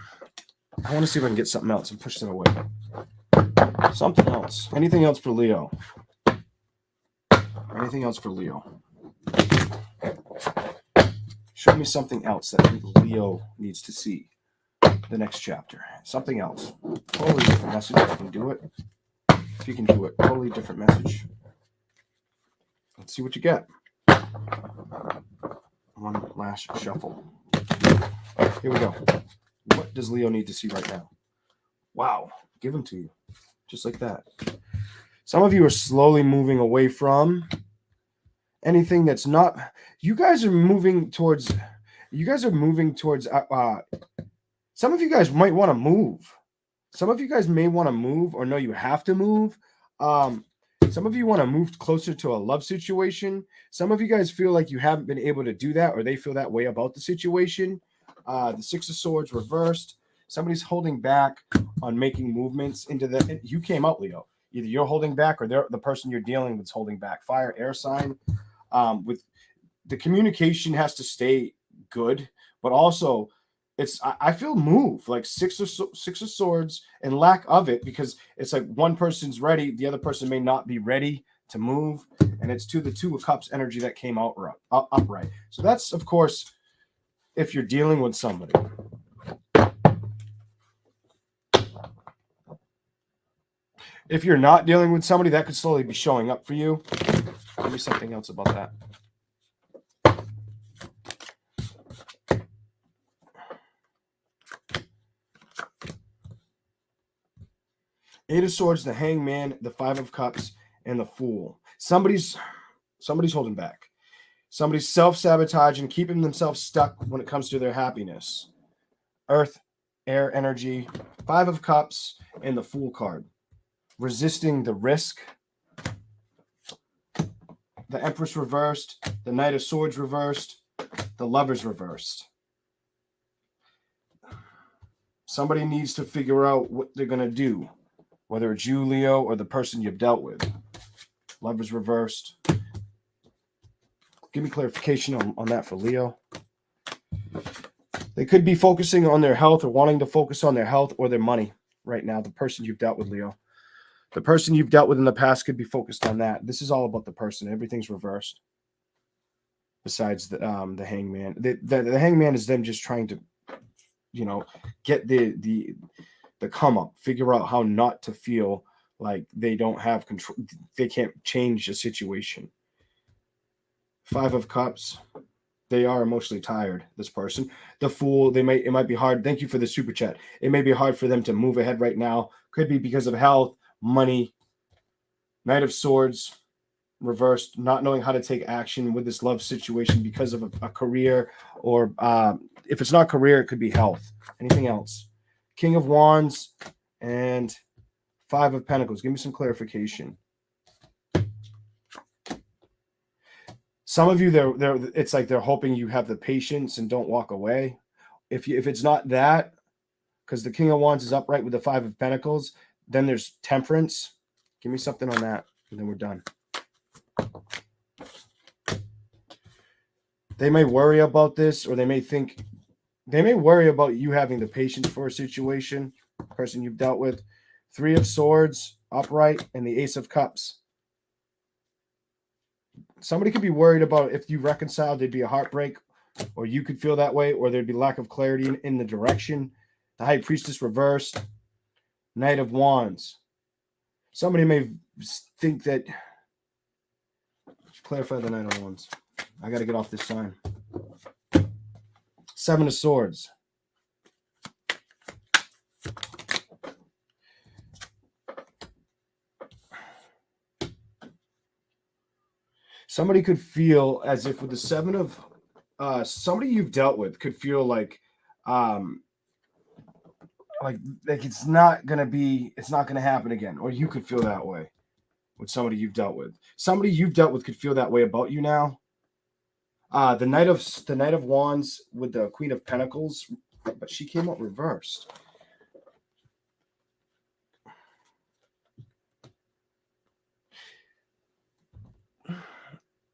I want to see if I can get something else and push that away. Something else. Anything else for Leo? Anything else for Leo? Show me something else that Leo needs to see. The next chapter. Something else. Totally different message if you can do it. If you can do it. Totally different message. Let's see what you get. One last shuffle. Here we go. What does Leo need to see right now? Wow. Give them to you. Just like that. Some of you are slowly moving away from anything that's not. You guys are moving towards. Some of you guys might want to move. Some of you guys may want to move or know you have to move. Some of you want to move closer to a love situation. Some of you guys feel like you haven't been able to do that, or they feel that way about the situation. The Six of Swords reversed. Somebody's holding back on making movements into the. You came out, Leo. Either you're holding back, or the person you're dealing with is holding back. Fire, air sign. With the communication has to stay good, but also I feel move like Six of Swords and lack of it, because it's like one person's ready, the other person may not be ready to move, and it's to the Two of Cups energy that came out upright. So that's, of course, if you're dealing with somebody. If you're not dealing with somebody, that could slowly be showing up for you. Give me something else about that. Eight of Swords, the Hangman, the Five of Cups, and the Fool. Somebody's holding back. Somebody's self-sabotaging, keeping themselves stuck when it comes to their happiness. Earth, air energy, Five of Cups, and the Fool card. Resisting the risk. The Empress reversed. The Knight of Swords reversed. The Lovers reversed. Somebody needs to figure out what they're going to do, whether it's you, Leo, or the person you've dealt with. Lovers reversed. Give me clarification on that for Leo. They could be focusing on their health or wanting to focus on their health or their money right now. The person you've dealt with, Leo. The person you've dealt with in the past could be focused on that. This is all about the person. Everything's reversed. Besides the Hangman. The Hangman is them just trying to, get the come up. Figure out how not to feel Like they don't have control. They can't change the situation. 5 of Cups. They are emotionally tired, this person. The Fool, it might be hard. Thank you for the super chat. It may be hard for them to move ahead right now. Could be because of health, money. Knight of Swords, reversed, not knowing how to take action with this love situation because of a career, or if it's not career, it could be health. Anything else? King of Wands and 5 of Pentacles. Give me some clarification. Some of you, it's like they're hoping you have the patience and don't walk away. If it's not that, because the King of Wands is upright with the 5 of Pentacles, then there's Temperance. Give me something on that, and then we're done. They may worry about this, or they may worry about you having the patience for a situation, person you've dealt with. 3 of Swords, upright, and the Ace of Cups. Somebody could be worried about if you reconciled, there'd be a heartbreak, or you could feel that way, or there'd be lack of clarity in the direction. The High Priestess reversed. Knight of Wands. Somebody may think that... Clarify the Knight of Wands. I got to get off this sign. 7 of Swords. Somebody could feel as if with the 7 of somebody you've dealt with could feel like it's not gonna happen again, or you could feel that way with somebody you've dealt with. Somebody you've dealt with could feel that way about you now. The Knight of Wands with the Queen of Pentacles, but she came out reversed.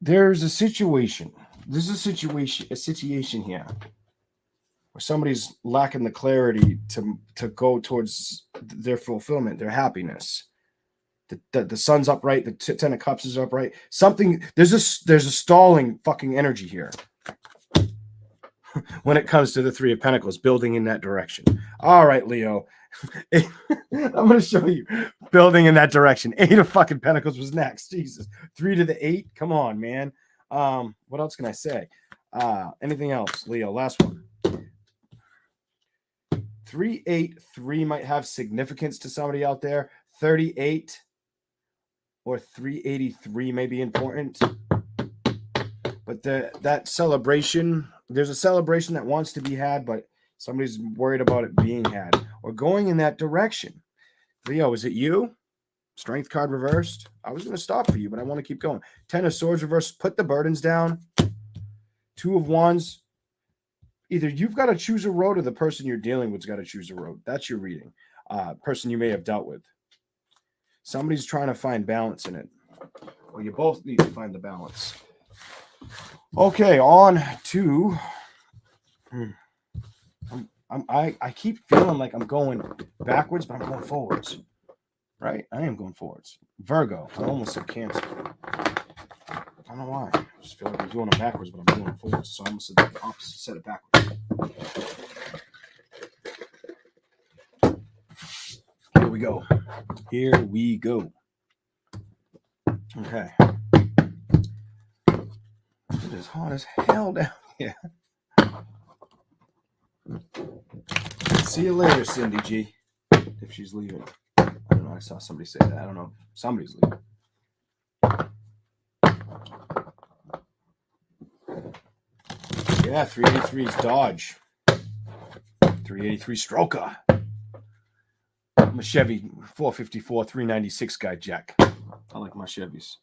There's a situation. This is a situation here where somebody's lacking the clarity to go towards their fulfillment, their happiness. The Sun's upright. The 10 of Cups is upright. There's a stalling fucking energy here when it comes to the 3 of Pentacles, building in that direction. All right, Leo. I'm going to show you building in that direction. 8 of fucking Pentacles was next. Jesus. 3 to the 8. Come on, man. What else can I say? Anything else, Leo? Last one. 383 might have significance to somebody out there. 38 or 383 may be important. But that celebration, there's a celebration that wants to be had, but somebody's worried about it being had or going in that direction. Leo, is it you? Strength card reversed. I was going to stop for you, but I want to keep going. 10 of Swords reversed. Put the burdens down. 2 of Wands. Either you've got to choose a road, or the person you're dealing with's got to choose a road. That's your reading. Person you may have dealt with. Somebody's trying to find balance in it. Well, you both need to find the balance. Okay, on to... I keep feeling like I'm going backwards, but I'm going forwards. Right? I am going forwards. Virgo. I almost said Cancer. I don't know why. I just feel like I'm doing them backwards, but I'm doing them forwards. So I almost said the opposite, said it backwards. Here we go. Here we go. Okay. It is hot as hell down here. See you later, Cindy G. If she's leaving. I don't know. I saw somebody say that. I don't know. Somebody's leaving. Yeah, 383 is Dodge. 383 Stroker. I'm a Chevy 454 396 guy, Jack. I like my Chevys.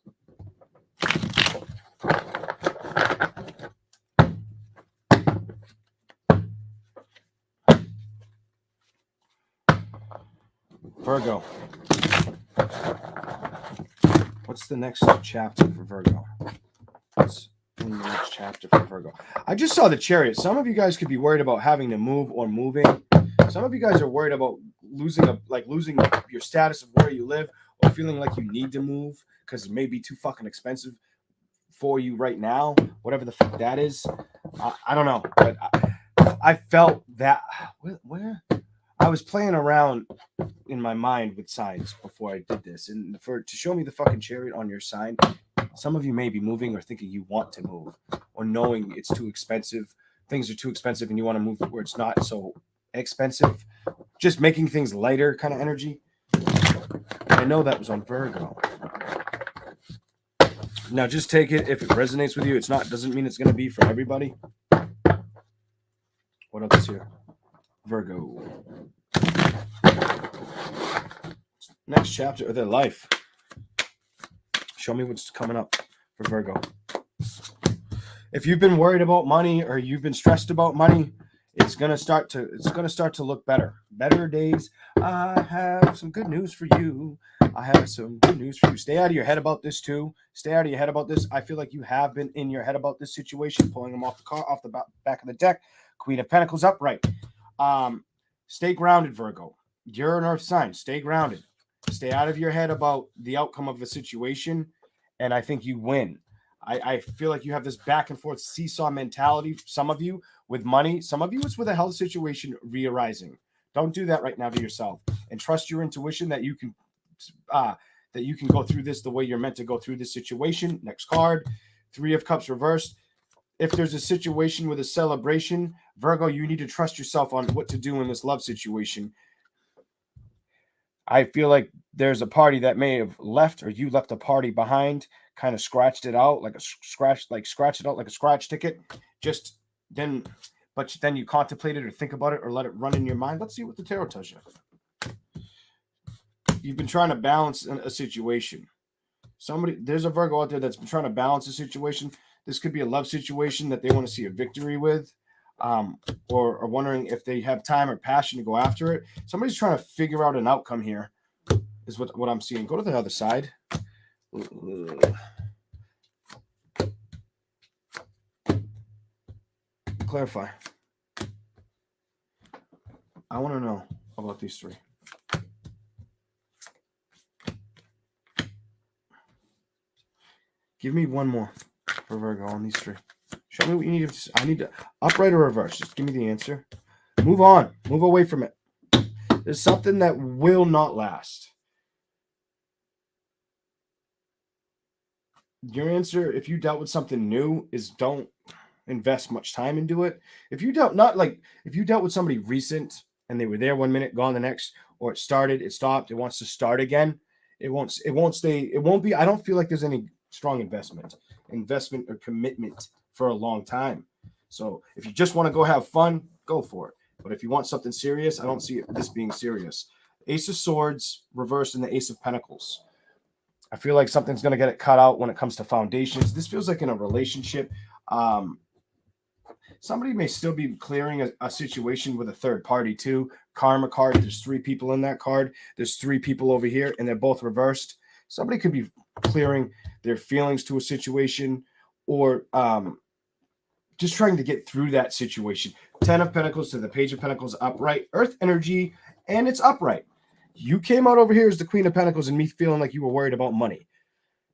Virgo. What's the next chapter for Virgo? What's in the next chapter for Virgo? I just saw the Chariot. Some of you guys could be worried about having to move or moving. Some of you guys are worried about losing your status of where you live, or feeling like you need to move because it may be too fucking expensive for you right now. Whatever the fuck that is. I don't know. But I felt that where I was playing around in my mind with signs before I did this, and to show me the fucking Chariot on your sign. Some of you may be moving or thinking you want to move, or knowing it's too expensive. Things are too expensive, and you want to move where it's not so expensive. Just making things lighter kind of energy. I know that was on Virgo. Now just take it if it resonates with you. It's not, doesn't mean it's going to be for everybody. What else is here? Virgo. Next chapter of their life. Show me what's coming up for Virgo. If you've been worried about money or you've been stressed about money, it's gonna start to look better. Better days. I have some good news for you. I have some good news for you. Stay out of your head about this too. Stay out of your head about this. I feel like you have been in your head about this situation, pulling them off the back of the deck. Queen of Pentacles upright. Stay grounded, Virgo. You're an earth sign. Stay grounded. Stay out of your head about the outcome of the situation, and I think you win. I feel like you have this back and forth seesaw mentality. Some of you with money, some of you it's with a health situation re-arising. Don't do that right now to yourself, and trust your intuition that you can go through this the way you're meant to go through this situation. Next card, Three of Cups reversed. If there's a situation with a celebration, Virgo, you need to trust yourself on what to do in this love situation. I feel like there's a party that may have left, or you left a party behind, kind of scratched it out like a scratch ticket. But then you contemplate it or think about it or let it run in your mind. Let's see what the tarot tells you. You've been trying to balance a situation. There's a Virgo out there that's been trying to balance a situation. This could be a love situation that they want to see a victory with, or wondering if they have time or passion to go after it. Somebody's trying to figure out an outcome here, is what I'm seeing. Go to the other side. Clarify. I want to know about these three. Give me one more for Virgo on these three. Show me what you need. I need to upright or reverse. Just give me the answer. Move on. Move away from it. There's something that will not last. Your answer, if you dealt with something new, is don't invest much time into it. If you dealt with somebody recent and they were there 1 minute, gone the next, or it started, it stopped, it wants to start again, it won't stay. It won't be. I don't feel like there's any strong investment or commitment for a long time. So if you just want to go have fun, go for it. But if you want something serious, I don't see this being serious. Ace of Swords reversed in the Ace of Pentacles. I feel like something's going to get it cut out when it comes to foundations. This feels like in a relationship. Somebody may still be clearing a situation with a third party too. Karma card. There's 3 people in that card. There's 3 people over here, and they're both reversed. Somebody could be clearing their feelings to a situation, or just trying to get through that situation. 10 of Pentacles to the Page of Pentacles upright. Earth energy, and it's upright. You came out over here as the Queen of Pentacles and me feeling like you were worried about money.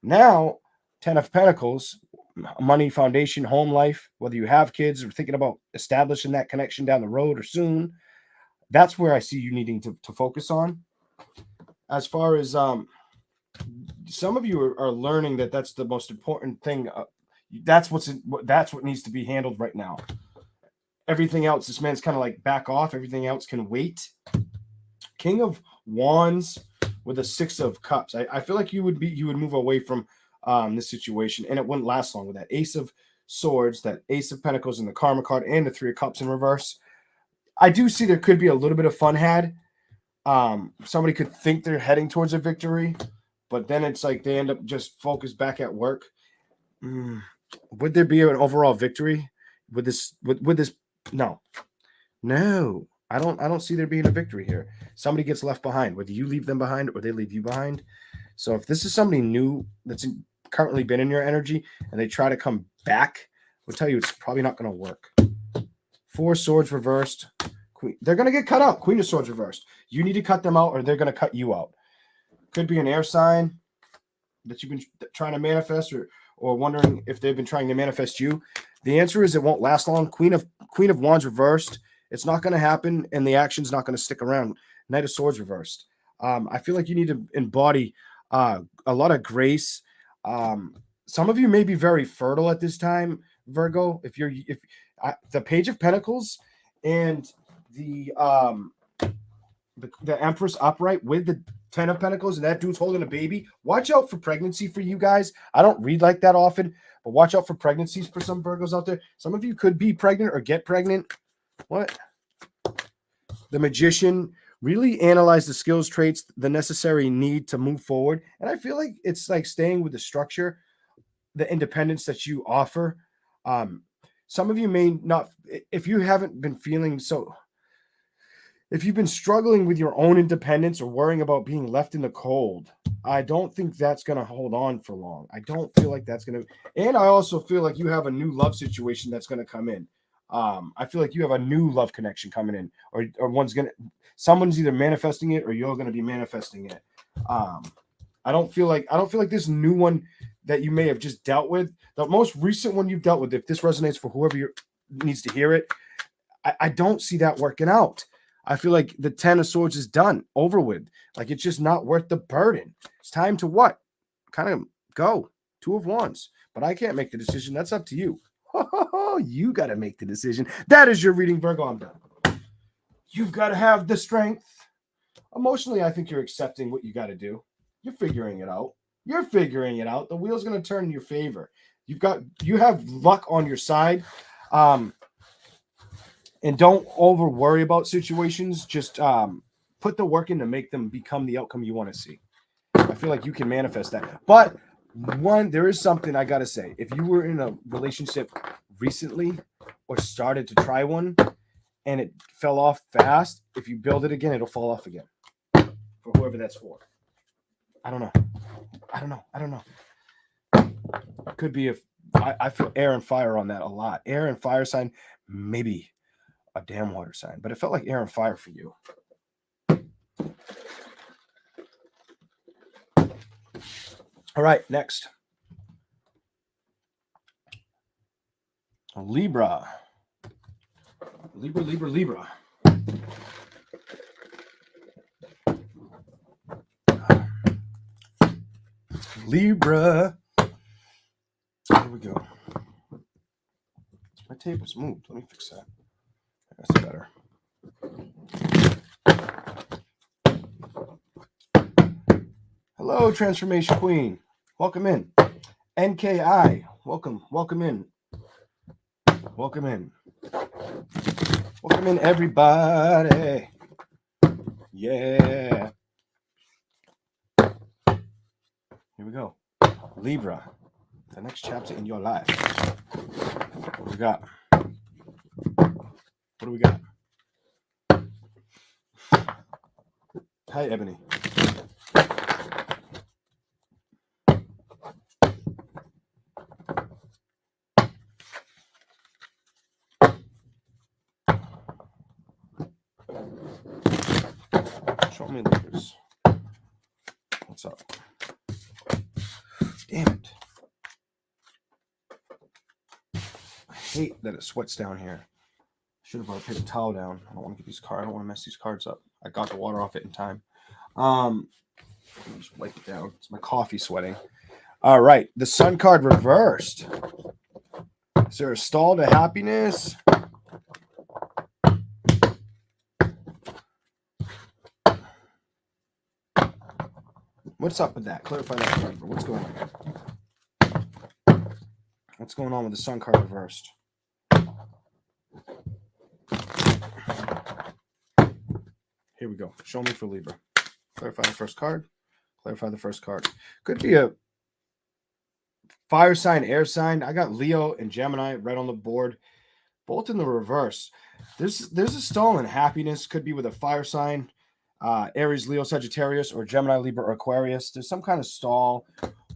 Now, 10 of Pentacles, money, foundation, home life, whether you have kids or thinking about establishing that connection down the road or soon, that's where I see you needing to focus on. As far as some of you are learning that's the most important thing. That's what needs to be handled right now. Everything else, this man's kind of like back off. Everything else can wait. King of Wands with a 6 of Cups. I feel like you would move away from this situation, and it wouldn't last long with that Ace of Swords, that Ace of Pentacles, and the Karma card, and the 3 of Cups in reverse. I do see there could be a little bit of fun had. Somebody could think they're heading towards a victory, but then it's like they end up just focused back at work. Would there be an overall victory with this? With this? No. I don't see there being a victory here. Somebody gets left behind, whether you leave them behind or they leave you behind. So if this is somebody new that's currently been in your energy and they try to come back, I'll tell you it's probably not going to work. 4 Swords reversed. They're going to get cut out. Queen of Swords reversed. You need to cut them out, or they're going to cut you out. Could be an air sign that you've been trying to manifest, or wondering if they've been trying to manifest you. The answer is it won't last long. Queen of Wands reversed. It's not going to happen, and the action's not going to stick around. Knight of Swords reversed. I feel like you need to embody a lot of grace. Some of you may be very fertile at this time, Virgo. If the Page of Pentacles and the the Empress upright with the Ten of Pentacles, and that dude's holding a baby. Watch out for pregnancy for you guys. I don't read like that often, but watch out for pregnancies for some Virgos out there. Some of you could be pregnant or get pregnant. What? The Magician. Really analyze the skills, traits, the necessary need to move forward. And I feel like it's like staying with the structure, the independence that you offer. Some of you may not, if you haven't been feeling so, if you've been struggling with your own independence or worrying about being left in the cold, I don't think that's going to hold on for long. I don't feel like that's going to, and I also feel like you have a new love situation that's going to come in. I feel like you have a new love connection coming in, or someone's either manifesting it or you're going to be manifesting it. I don't feel like this new one that you may have just dealt with, the most recent one you've dealt with, if this resonates for whoever needs to hear it, I don't see that working out. I feel like the 10 of Swords is done, over with. Like, it's just not worth the burden. It's time to what? Kind of go. 2 of Wands. But I can't make the decision. That's up to you. You got to make the decision. That is your reading, Virgo. I'm done. You've got to have the strength. Emotionally, I think you're accepting what you got to do. You're figuring it out. You're figuring it out. The wheel's going to turn in your favor. You have luck on your side. And don't over worry about situations. Just put the work in to make them become the outcome you want to see. I feel like you can manifest that. But there is something I got to say. If you were in a relationship recently or started to try one and it fell off fast, if you build it again, it'll fall off again. For whoever that's for. I don't know. Could be I feel air and fire on that a lot. Air and fire sign, maybe a damn water sign, but it felt like air and fire for you. All right, next. Libra. Libra. Libra. Here we go. My table's moved. Let me fix that. That's better. Hello, Transformation Queen. Welcome in. NKI. Welcome in. Welcome in, everybody. Yeah. Here we go. Libra. The next chapter in your life. What do we got? What do we got? Hi, Ebony. Show me Libras. What's up? Damn it. I hate that it sweats down here. Should have already put a towel down. I don't want to get these cards. I don't want to mess these cards up. I got the water off it in time. Let me just wipe it down. It's my coffee sweating. All right. The Sun card reversed. Is there a stall to happiness? What's up with that? Clarify that for me. What's going on? What's going on with the Sun card reversed? Here we go. Show me for Libra. Clarify the first card. Clarify the first card. Could be a fire sign, air sign. I got Leo and Gemini right on the board. Both in the reverse. There's a stall in happiness. Could be with a fire sign. Aries, Leo, Sagittarius, or Gemini, Libra, or Aquarius. There's some kind of stall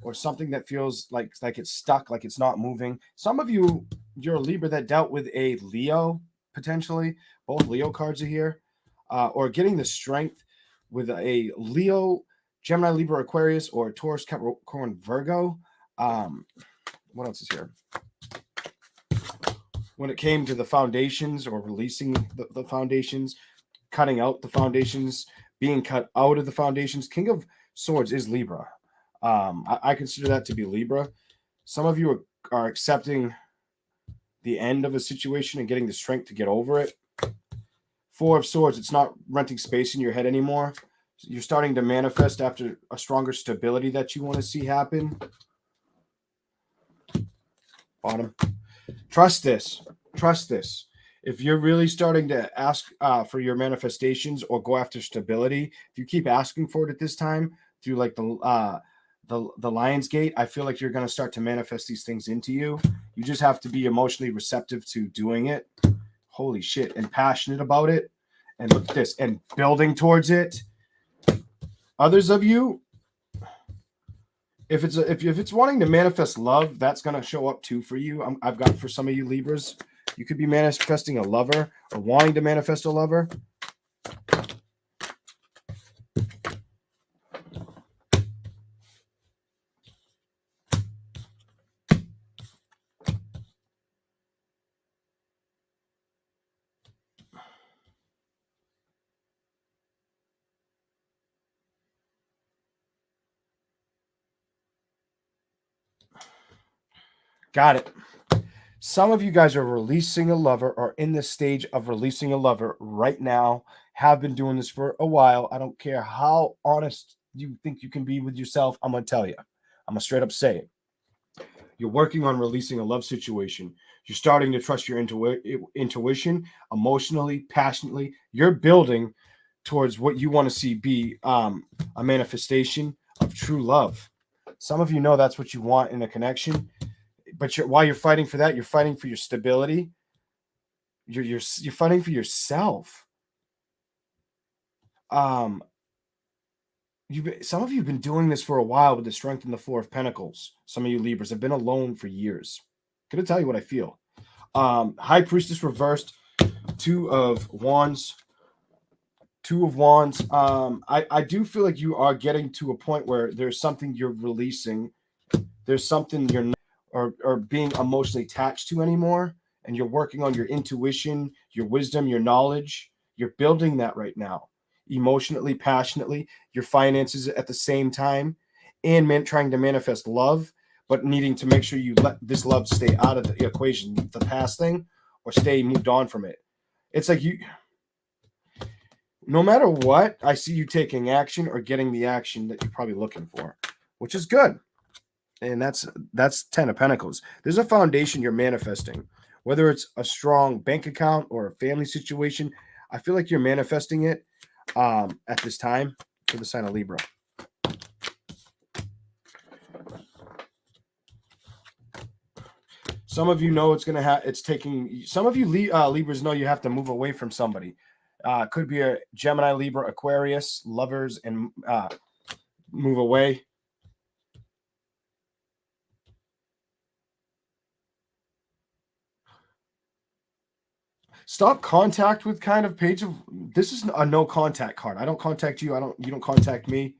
or something that feels like it's stuck, like it's not moving. Some of you, you're a Libra that dealt with a Leo, potentially. Both Leo cards are here. Or getting the strength with a Leo, Gemini, Libra, Aquarius, or Taurus, Capricorn, Virgo. What else is here? When it came to the foundations or releasing the foundations, cutting out the foundations, being cut out of the foundations. King of Swords is Libra. I consider that to be Libra. Some of you are accepting the end of a situation and getting the strength to get over it. Four of Swords, it's not renting space in your head anymore. You're starting to manifest after a stronger stability that you want to see happen. Bottom. Trust this. Trust this. If you're really starting to ask for your manifestations or go after stability, if you keep asking for it at this time through like the Lion's Gate, I feel like you're going to start to manifest these things into you. You just have to be emotionally receptive to doing it. Holy shit. And passionate about it. And look at this. And building towards it. Others of you, if it's wanting to manifest love, that's going to show up too for you. I've got for some of you Libras, you could be manifesting a lover or wanting to manifest a lover. Got it. Some of you guys are releasing a lover or in the stage of releasing a lover right now, have been doing this for a while. I don't care how honest you think you can be with yourself. I'm going to tell you. I'm going to straight up say it. You're working on releasing a love situation. You're starting to trust your intuition emotionally, passionately. You're building towards what you want to see be a manifestation of true love. Some of you know that's what you want in a connection. But while you're fighting for that, you're fighting for your stability. You're fighting for yourself. Some of you have been doing this for a while with the Strength in the Four of Pentacles. Some of you Libras have been alone for years. I'm gonna tell you what I feel. High Priestess reversed, Two of Wands. I do feel like you are getting to a point where there's something you're releasing. There's something you're not or being emotionally attached to anymore, and you're working on your intuition, your wisdom, your knowledge. You're building that right now, emotionally, passionately, your finances at the same time, and trying to manifest love, but needing to make sure you let this love stay out of the equation, the past thing, or stay moved on from it. It's like you, no matter what, I see you taking action or getting the action that you're probably looking for, which is good. And that's 10 of Pentacles. There's a foundation you're manifesting, whether it's a strong bank account or a family situation. I feel like you're manifesting it at this time for the sign of Libra. Some of you know it's going to have, it's taking, some of you Libras know you have to move away from somebody. Could be a Gemini, Libra, Aquarius, lovers, and move away. Stop contact with kind of page of, this is a no contact card. I don't contact you. You don't contact me.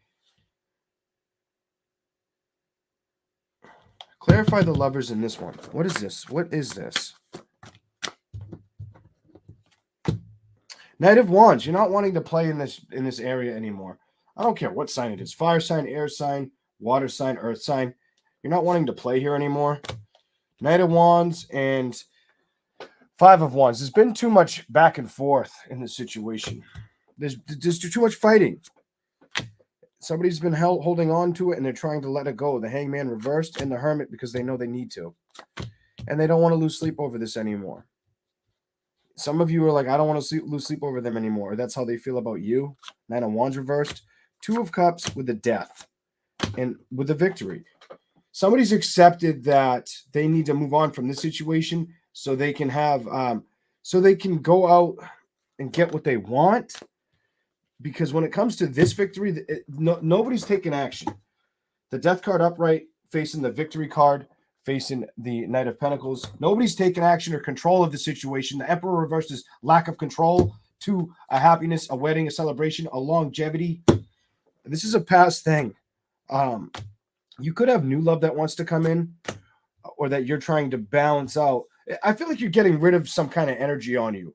Clarify the lovers in this one. What is this? What is this? Knight of Wands. You're not wanting to play in this area anymore. I don't care what sign it is. Fire sign, air sign, water sign, earth sign. You're not wanting to play here anymore. Knight of Wands and Five of Wands. There's been too much back and forth in this situation. There's too much fighting. Somebody's been holding on to it and they're trying to let it go. The Hangman reversed and the Hermit because they know they need to. And they don't want to lose sleep over this anymore. Some of you are like, I don't want to lose sleep over them anymore. That's how they feel about you. Nine of Wands reversed. Two of Cups with the Death and with the Victory. Somebody's accepted that they need to move on from this situation so they can have, so they can go out and get what they want. Because when it comes to this victory, nobody's taking action. The Death card upright facing the Victory card, facing the Knight of Pentacles. Nobody's taking action or control of the situation. The Emperor reversed is lack of control to a happiness, a wedding, a celebration, a longevity. This is a past thing. You could have new love that wants to come in or that you're trying to balance out. I feel like you're getting rid of some kind of energy on you.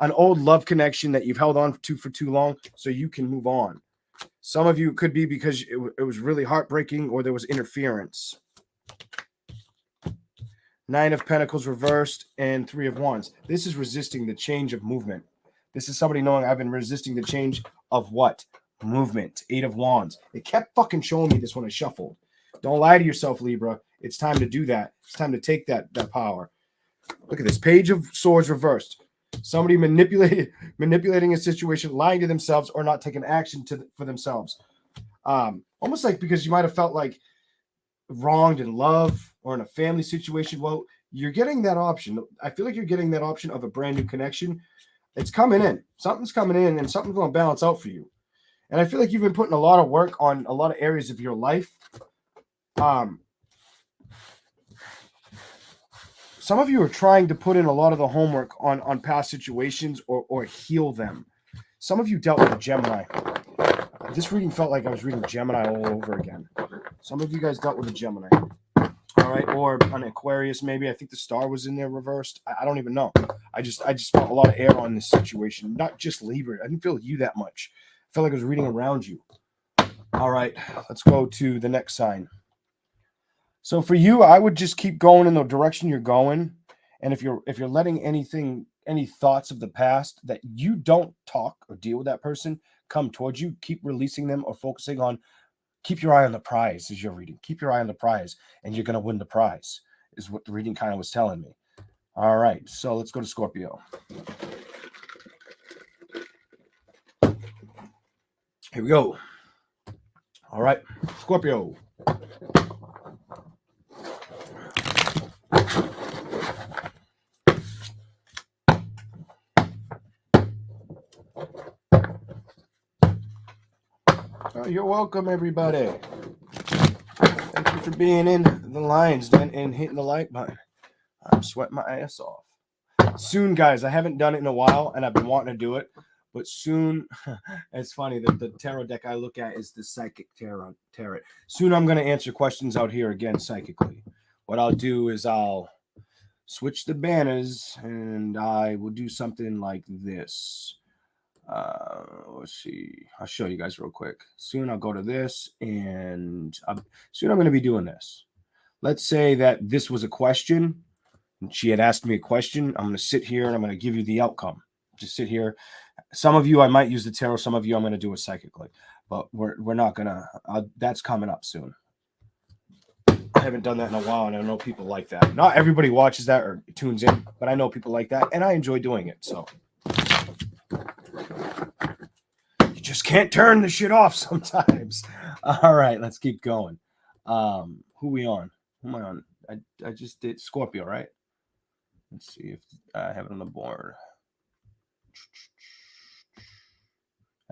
an old love connection that you've held on to for too long so you can move on. Some of you could be because it was really heartbreaking or there was interference. Nine of Pentacles reversed and Three of Wands. This is resisting the change of movement. This is somebody knowing I've been resisting the change of what? Movement. Eight of Wands. It kept fucking showing me this when I shuffled. Don't lie to yourself, Libra. It's time to do that. It's time to take that power. Look at this. Page of Swords reversed. Somebody manipulating a situation, lying to themselves, or not taking action for themselves. Almost like because you might have felt like wronged in love or in a family situation. Well, you're getting that option. I feel like you're getting that option of a brand new connection. It's coming in. Something's coming in and something's going to balance out for you. And I feel like you've been putting a lot of work on a lot of areas of your life. Some of you are trying to put in a lot of the homework on past situations or heal them. Some of you dealt with a Gemini. This reading felt like I was reading Gemini all over again. Some of you guys dealt with a Gemini. All right, or an Aquarius maybe. I think the star was in there reversed. I don't even know. I just felt a lot of air on this situation. Not just Libra. I didn't feel you that much. I felt like I was reading around you. All right, let's go to the next sign. So for you, I would just keep going in the direction you're going. And if you're letting any thoughts of the past that you don't talk or deal with that person come towards you, keep releasing them or focusing on, keep your eye on the prize as you're reading. Keep your eye on the prize and you're going to win the prize is what the reading kind of was telling me. All right, so let's go to Scorpio. Here we go. All right, Scorpio. Oh, you're welcome, everybody. Thank you for being in the lines and hitting the like button. I'm sweating my ass off. Soon, guys, I haven't done it in a while, and I've been wanting to do it. But soon, it's funny that the tarot deck I look at is the Psychic Tarot. Soon I'm going to answer questions out here again psychically. What I'll do is I'll switch the banners, and I will do something like this. Let's see. I'll show you guys real quick. Soon I'll go to this, and soon I'm going to be doing this. Let's say that this was a question, and she had asked me a question. I'm going to sit here, and I'm going to give you the outcome. Just sit here. Some of you I might use the tarot. Some of you I'm going to do it psychically, but we're not going to. That's coming up soon. I haven't done that in a while, and I know people like that. Not everybody watches that or tunes in, but I know people like that, and I enjoy doing it. So you just can't turn the shit off sometimes. All right, let's keep going. Who we on? Who am I on? I just did Scorpio, right? Let's see if I have it on the board.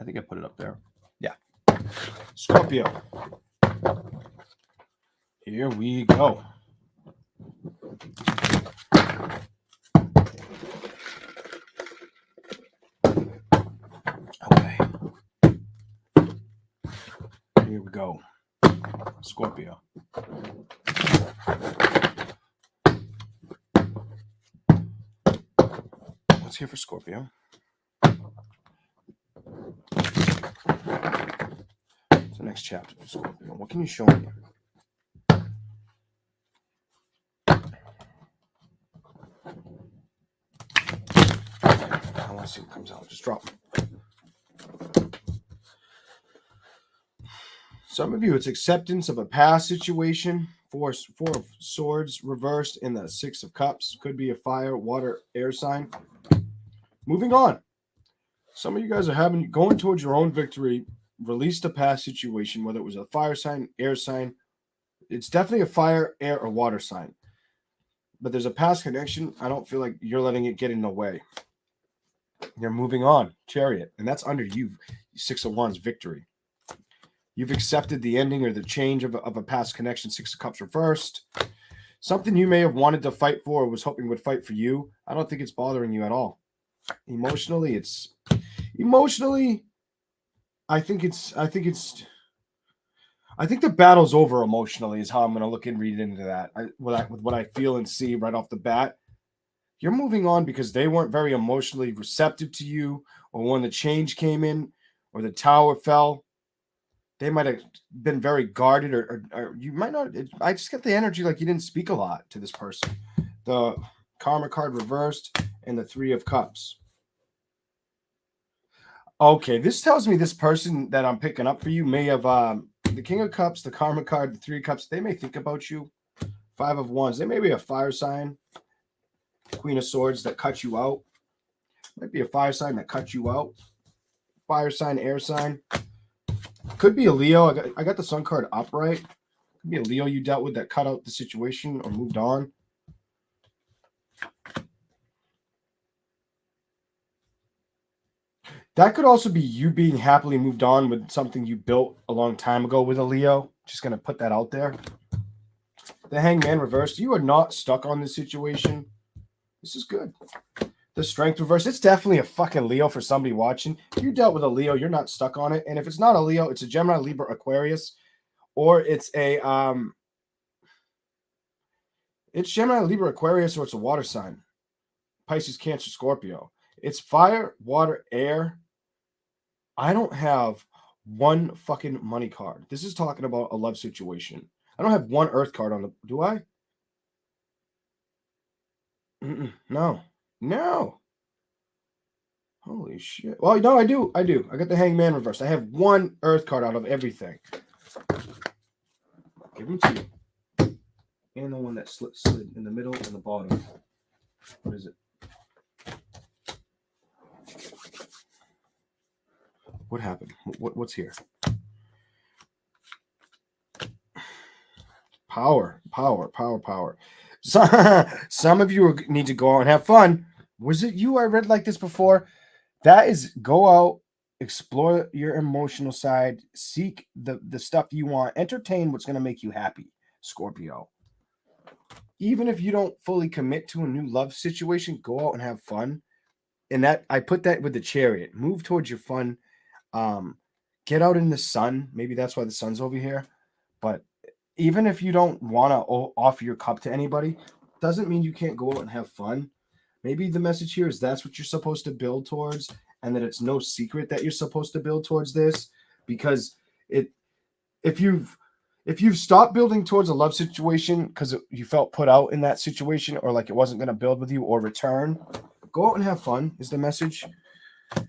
I think I put it up there. Yeah. Scorpio. Here we go. Okay. Here we go. Scorpio. What's here for Scorpio? It's the next chapter for Scorpio. What can you show me? I want to see what comes out. Just drop them. Some of you, it's acceptance of a past situation. Four of Swords reversed in the Six of Cups. Could be a fire, water, air sign. Moving on. Some of you guys are going towards your own victory. Released a past situation, whether it was a fire sign, air sign. It's definitely a fire, air, or water sign. But there's a past connection. I don't feel like you're letting it get in the way. You're moving on. Chariot. And that's under you. Six of Wands, victory. You've accepted the ending or the change of a past connection. Six of Cups reversed. Something you may have wanted to fight for or was hoping would fight for you. I don't think it's bothering you at all. Emotionally, I think the battle's over emotionally is how I'm going to look and read into that. With what I feel and see right off the bat, You're moving on because they weren't very emotionally receptive to you, or when the change came in, or the tower fell, they might have been very guarded, or you might not. I just get the energy like you didn't speak a lot to this person. The Karma card reversed and the Three of Cups. Okay, this tells me this person that I'm picking up for you may have the King of Cups, the Karma card, the Three of Cups. They may think about you. Five of Wands. They may be a fire sign. Queen of Swords that cut you out. Might be a fire sign that cut you out. Fire sign, air sign. Could be a Leo. I got the Sun card upright. Could be a Leo you dealt with that cut out the situation or moved on. That could also be you being happily moved on with something you built a long time ago with a Leo. Just going to put that out there. The Hangman reversed. You are not stuck on this situation. This is good. The Strength reverse. It's definitely a fucking Leo for somebody watching. If you dealt with a Leo, you're not stuck on it. And if it's not a Leo, it's a Gemini, Libra, Aquarius, or it's a it's Gemini, Libra, Aquarius, or it's a water sign. Pisces, Cancer, Scorpio. It's fire, water, air. I don't have one fucking money card. This is talking about a love situation. I don't have one earth card on the. Do I? No. No. Holy shit. Well, no, I do. I got the Hangman reversed. I have one earth card out of everything. Give them to you. And the one that slid in the middle and the bottom. What is it? What happened? What's here? Power. Some of you need to go out and have fun. Was it you I read like this before? That is go out, explore your emotional side, seek the stuff you want, entertain what's going to make you happy, Scorpio. Even if you don't fully commit to a new love situation, go out and have fun. And that I put that with the Chariot. Move towards your fun. Get out in the sun. Maybe that's why the sun's over here. But even if you don't want to offer your cup to anybody, doesn't mean you can't go out and have fun. Maybe the message here is that's what you're supposed to build towards, and that it's no secret that you're supposed to build towards this, because if you've stopped building towards a love situation because you felt put out in that situation, or like it wasn't going to build with you or return, go out and have fun is the message.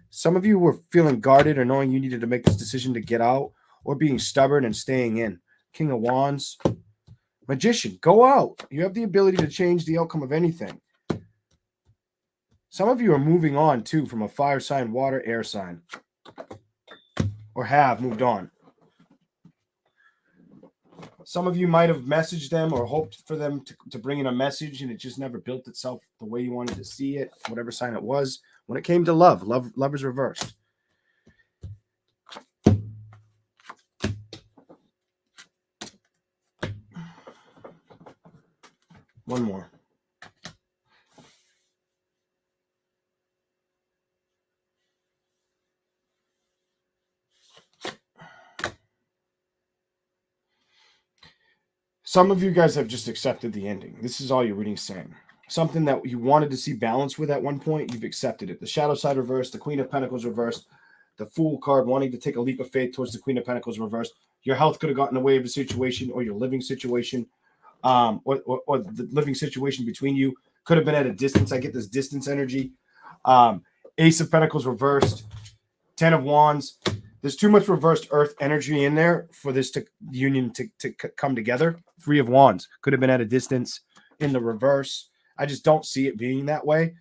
Some of you were feeling guarded or knowing you needed to make this decision to get out, or being stubborn and staying in. King of Wands. Magician, go out. You have the ability to change the outcome of anything. Some of you are moving on too from a fire sign, water, air sign, or have moved on. Some of you might have messaged them or hoped for them to bring in a message, and it just never built itself the way you wanted to see it, whatever sign it was. When it came to love is reversed. One more. Some of you guys have just accepted the ending. This is all your reading's saying. Something that you wanted to see balance with at one point, you've accepted it. The Shadow side reversed, the Queen of Pentacles reversed, the Fool card wanting to take a leap of faith towards the Queen of Pentacles reversed. Your health could have gotten in the way of a situation, or your living situation, or the living situation between you could have been at a distance. I get this distance energy. Ace of Pentacles reversed, 10 of Wands. There's too much reversed earth energy in there for this union to come together. 3 of Wands could have been at a distance in the reverse. I just don't see it being that way.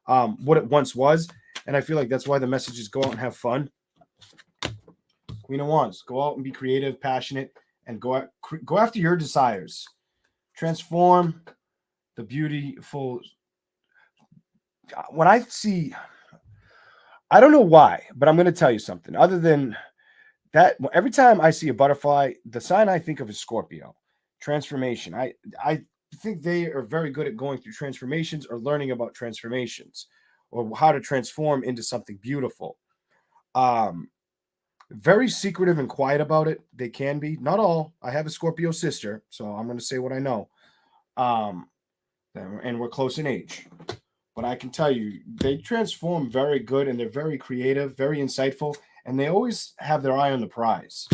What it once was. And I feel like that's why the message is go out and have fun. Queen of Wands, go out and be creative, passionate, and go after your desires. Transform the beautiful. When I see, I don't know why, but I'm going to tell you something. Other than that, every time I see a butterfly, the sign I think of is Scorpio. Transformation. I think they are very good at going through transformations or learning about transformations or how to transform into something beautiful. Very secretive and quiet about it. They can be. Not all. I have a Scorpio sister, so I'm going to say what I know. And we're close in age. but I can tell you, they transform very good, and they're very creative, very insightful, and they always have their eye on the prize.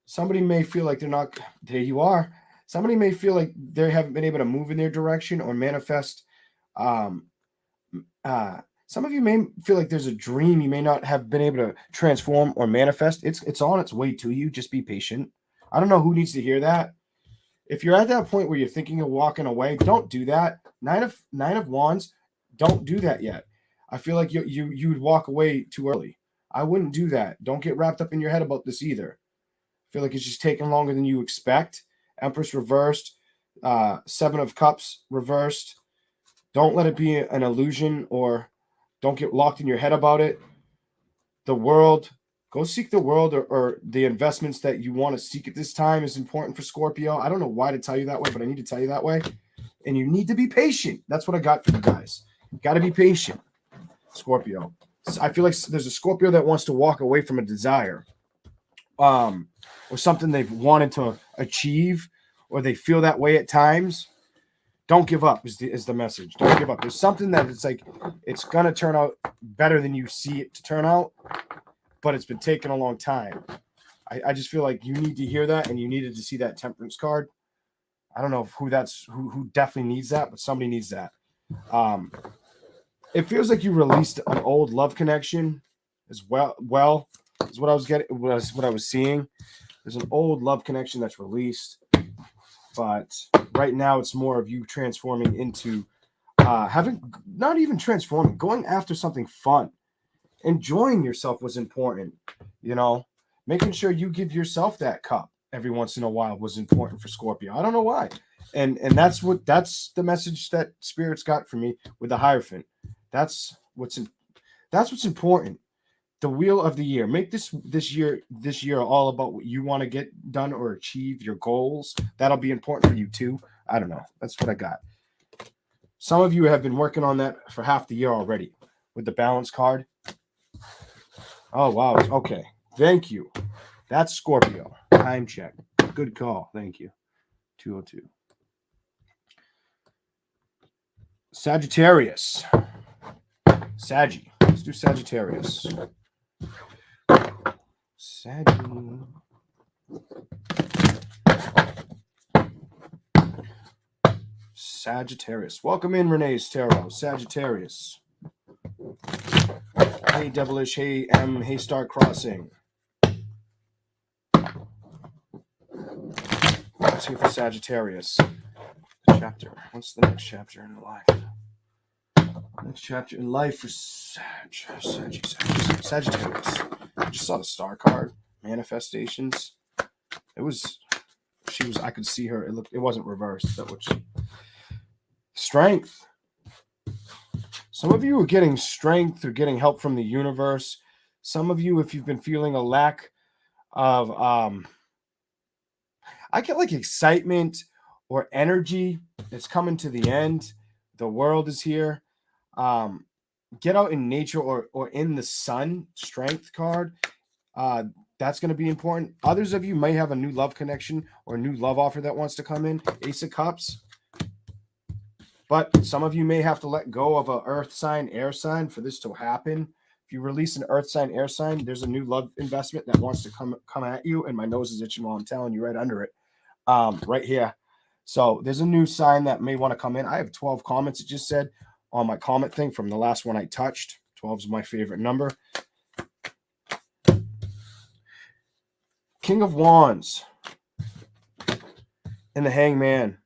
Somebody may feel like they're not, there you are. Somebody may feel like they haven't been able to move in their direction or manifest. Um, some of you may feel like there's a dream you may not have been able to transform or manifest. It's on its way to you. Just be patient. I don't know who needs to hear that. If you're at that point where you're thinking of walking away, don't do that. Nine of Wands, don't do that yet. I feel like you would walk away too early. I wouldn't do that. Don't get wrapped up in your head about this either. I feel like it's just taking longer than you expect. Empress reversed, Seven of Cups reversed. Don't let it be an illusion, or don't get locked in your head about it. The world, go seek the world, or the investments that you want to seek at this time is important for Scorpio. I don't know why to tell you that way, but I need to tell you that way. And you need to be patient. That's what I got for you guys. Got to be patient, Scorpio. I feel like there's a Scorpio that wants to walk away from a desire, or something they've wanted to achieve, or they feel that way at times. Don't give up is the message. Don't give up. There's something that it's like it's gonna turn out better than you see it to turn out, but it's been taking a long time. I just feel like you need to hear that, and you needed to see that Temperance card. I don't know who definitely needs that, but somebody needs that. It feels like you released an old love connection as well. Well, is what I was getting, was what I was seeing. There's an old love connection that's released, but right now it's more of you transforming into not even transforming, going after something fun. Enjoying yourself was important, making sure you give yourself that cup every once in a while was important for Scorpio. I don't know why. And that's the message that Spirit's got for me with the Hierophant. That's what's important. The wheel of the year. Make this year all about what you want to get done or achieve, your goals. That'll be important for you too. I don't know. That's what I got. Some of you have been working on that for half the year already with the balance card. Oh, wow. Okay. Thank you. That's Scorpio. Time check. Good call. Thank you. 202. Sagittarius. Saggy. Let's do Sagittarius. Sagittarius. Welcome in, Renee's Tarot. Sagittarius. Hey, Devilish. Hey, M. Hey, Star Crossing. Let's hear for Sagittarius. Chapter. What's the next chapter in life? Next chapter in life for Sagittarius. I just saw the star card. Manifestations. I could see her. It wasn't reversed. That was strength. Some of you are getting strength or getting help from the universe. Some of you, if you've been feeling a lack of, I get like excitement or energy. It's coming to the end. The world is here. Get out in nature or in the sun. Strength card. That's going to be important. Others of you may have a new love connection or a new love offer that wants to come in. Ace of Cups. But some of you may have to let go of an earth sign, air sign for this to happen. If you release an earth sign, air sign, there's a new love investment that wants to come at you. And my nose is itching while I'm telling you right under it. Right here. So there's a new sign that may want to come in. I have 12 comments. It just said on my comment thing from the last one I touched. 12 is my favorite number. King of Wands and the Hangman.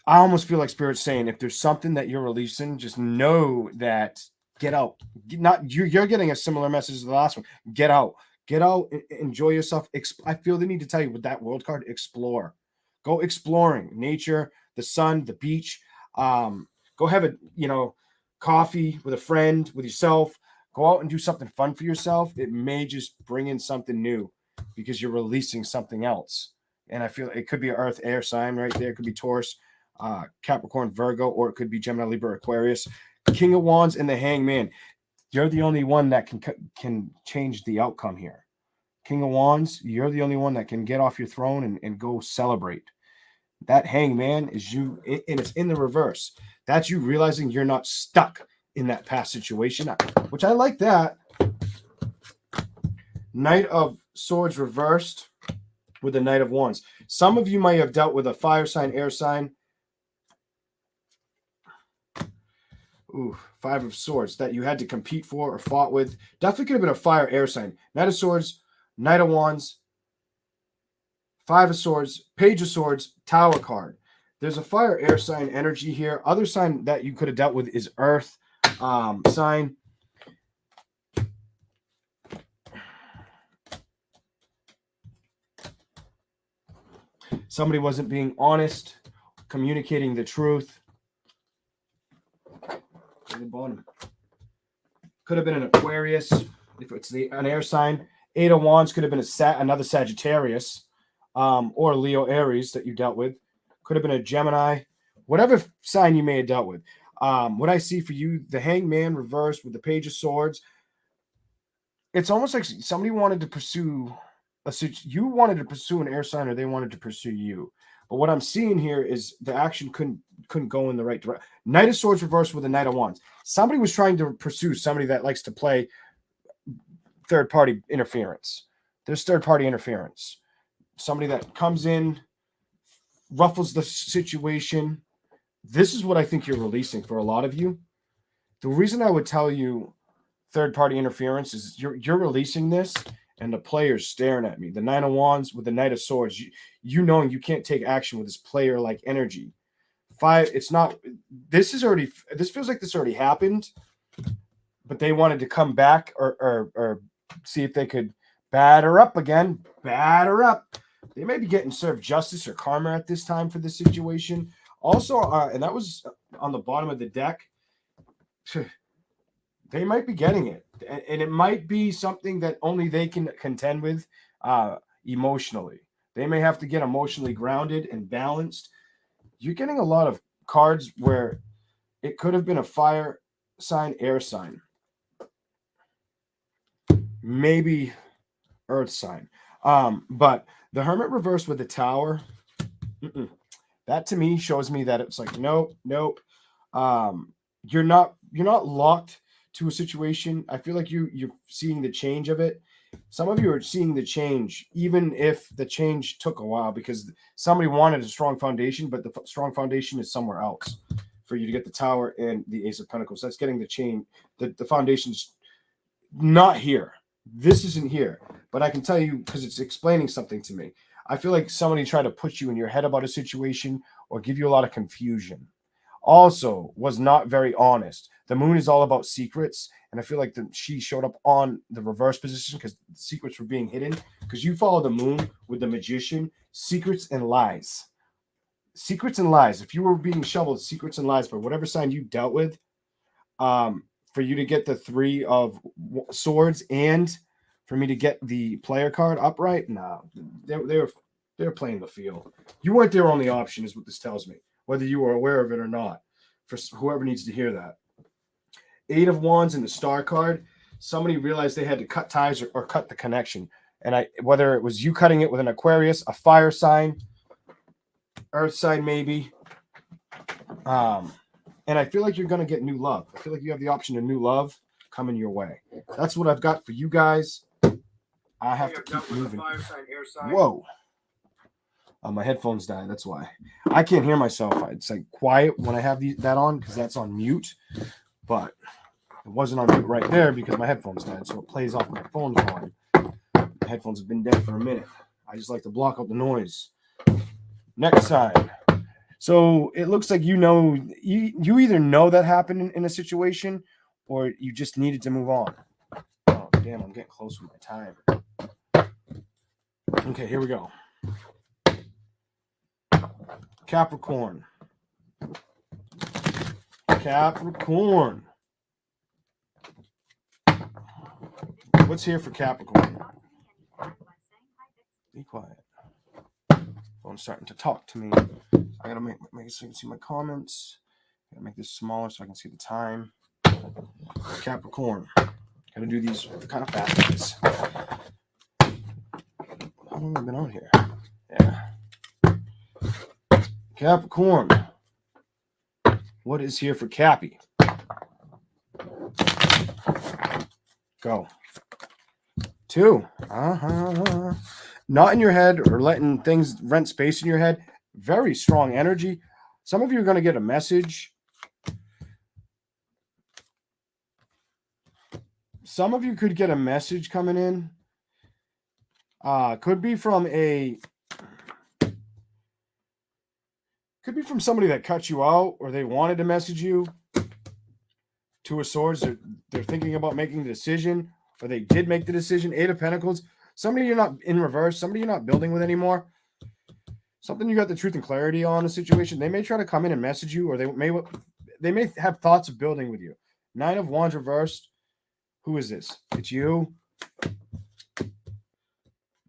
I almost feel like Spirit's saying, if there's something that you're releasing, just know that get out. You're getting a similar message to the last one. Get out. Get out. Enjoy yourself. I feel the need to tell you with that world card, explore. Go exploring. Nature, the sun, the beach. Go have a coffee with a friend, with yourself. Go out and do something fun for yourself. It may just bring in something new because you're releasing something else. And I feel it could be an earth air sign right there. It could be Taurus, Capricorn, Virgo, or it could be Gemini, Libra, Aquarius. King of Wands and the Hangman. You're the only one that can change the outcome here. King of Wands, you're the only one that can get off your throne and go celebrate. That hangman is you, and it's in the reverse. That's you realizing you're not stuck in that past situation, which I like that. Knight of Swords reversed with the Knight of Wands. Some of you might have dealt with a fire sign, air sign. Ooh, Five of Swords that you had to compete for or fought with. Definitely could have been a fire, air sign. Knight of Swords, Knight of Wands, Five of Swords, Page of Swords, Tower card. There's a fire, air sign energy here. Other sign that you could have dealt with is Earth sign. Somebody wasn't being honest, communicating the truth. At the bottom. Could have been an Aquarius if it's an air sign. Eight of Wands could have been another Sagittarius or Leo Aries that you dealt with. Could have been a Gemini. Whatever sign you may have dealt with. What I see for you, the Hangman reversed with the Page of Swords. It's almost like somebody wanted to pursue you wanted to pursue an air sign, or they wanted to pursue you. But what I'm seeing here is the action couldn't go in the right direction. Knight of Swords reversed with the Knight of Wands. Somebody was trying to pursue somebody that likes to play third-party interference. There's third-party interference. Somebody that comes in, ruffles the situation. This is what I think you're releasing for a lot of you. The reason I would tell you third-party interference is you're releasing this, and the player's staring at me. The Nine of Wands with the Knight of Swords, you knowing you can't take action with this player-like energy. This feels like this already happened, but they wanted to come back or see if they could batter up again. Batter up. They may be getting served justice or karma at this time for this situation. Also, and that was on the bottom of the deck. They might be getting it. And it might be something that only they can contend with emotionally. They may have to get emotionally grounded and balanced. You're getting a lot of cards where it could have been a fire sign, air sign. Maybe earth sign. But the Hermit reversed with the Tower, that to me shows me that it's like, nope. You're not locked to a situation. I feel like you're seeing the change of it. Some of you are seeing the change, even if the change took a while, because somebody wanted a strong foundation, but the strong foundation is somewhere else for you to get the Tower and the Ace of Pentacles. That's getting the change. The foundation's not here. This isn't here. But I can tell you, because it's explaining something to me. I feel like somebody tried to put you in your head about a situation or give you a lot of confusion. Also was not very honest. The moon is all about secrets, and I feel like she showed up on the reverse position because the secrets were being hidden. Because you follow the moon with the Magician, secrets and lies. Secrets and lies. If you were being shoveled secrets and lies by whatever sign you dealt with, for you to get the Three of Swords and for me to get the player card upright, no, they're playing the field. You weren't their only option, is what this tells me. Whether you were aware of it or not, for whoever needs to hear that. Eight of Wands in the Star card. Somebody realized they had to cut ties or cut the connection. And whether it was you cutting it with an Aquarius, a fire sign, earth sign maybe. And I feel like you're going to get new love. I feel like you have the option of new love coming your way. That's what I've got for you guys. I have to keep moving. Whoa. My headphones died. That's why. I can't hear myself. It's like quiet when I have that on because that's on mute. But it wasn't on mute right there because my headphones died. So it plays off my phone volume. My headphones have been dead for a minute. I just like to block out the noise. Next sign. So it looks like you either know that happened in a situation or you just needed to move on. Oh, damn, I'm getting close with my time. Okay, here we go. Capricorn. What's here for Capricorn? Be quiet. Phone's starting to talk to me. I gotta make it so you can see my comments. I gotta make this smaller so I can see the time. Capricorn. Gotta do these kind of fast. How long have I been on here? Yeah. Capricorn. What is here for Cappy? Go. 2. Not in your head or letting things rent space in your head. Very strong energy. Some of you are going to get a message. Some of you could get a message coming in. Could be from somebody that cut you out, or they wanted to message you. 2 of Swords. They're thinking about making the decision, or they did make the decision. 8 of Pentacles. Somebody you're not in reverse. Somebody you're not building with anymore. Something you got the truth and clarity on the situation. They may try to come in and message you, or they may have thoughts of building with you. 9 of Wands reversed. Who is this? It's you.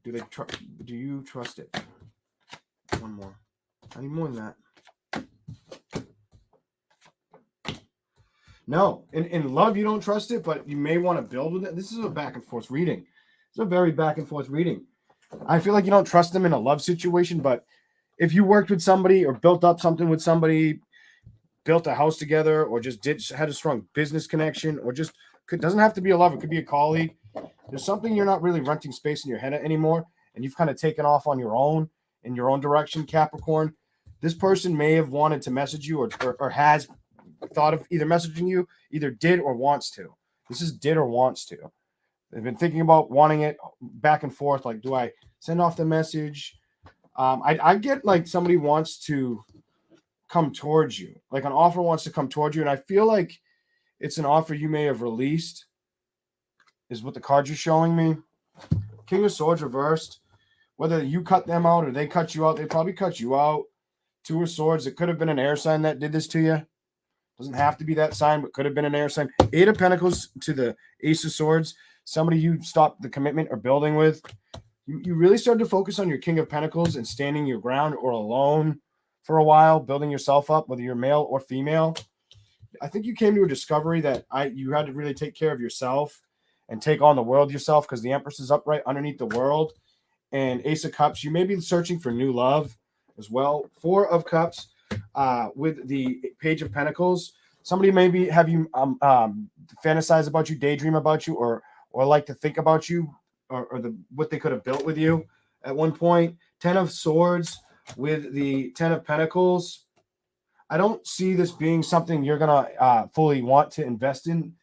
Do you trust it? One more. I need more than that. No. In love, you don't trust it, but you may want to build with it. This is a back and forth reading. It's a very back and forth reading. I feel like you don't trust them in a love situation, but if you worked with somebody or built up something with somebody, built a house together, or just had a strong business connection, or just doesn't have to be a lover, it could be a colleague. There's something you're not really renting space in your head anymore, and you've kind of taken off on your own in your own direction, Capricorn. This person may have wanted to message you, or has thought of either messaging you, either did or wants to. This is did or wants to. They've been thinking about wanting it back and forth. Like, do I send off the message? I get like somebody wants to come towards you, like an offer wants to come towards you, and I feel like it's an offer you may have released, is what the cards are showing me. King of Swords reversed. Whether you cut them out or they cut you out, they probably cut you out. 2 of Swords. It could have been an air sign that did this to you. Doesn't have to be that sign, but could have been an air sign. 8 of Pentacles to the Ace of Swords. Somebody you stopped the commitment or building with. You really started to focus on your King of Pentacles and standing your ground, or alone for a while, building yourself up, whether you're male or female. I think you came to a discovery that you had to really take care of yourself and take on the world yourself, because the Empress is upright underneath the world. And Ace of Cups, you may be searching for new love as well. 4 of Cups with the Page of Pentacles. Somebody maybe have you fantasize about you, daydream about you, or like to think about you, or what they could have built with you at one point. 10 of Swords with the 10 of Pentacles. I don't see this being something you're going to fully want to invest in,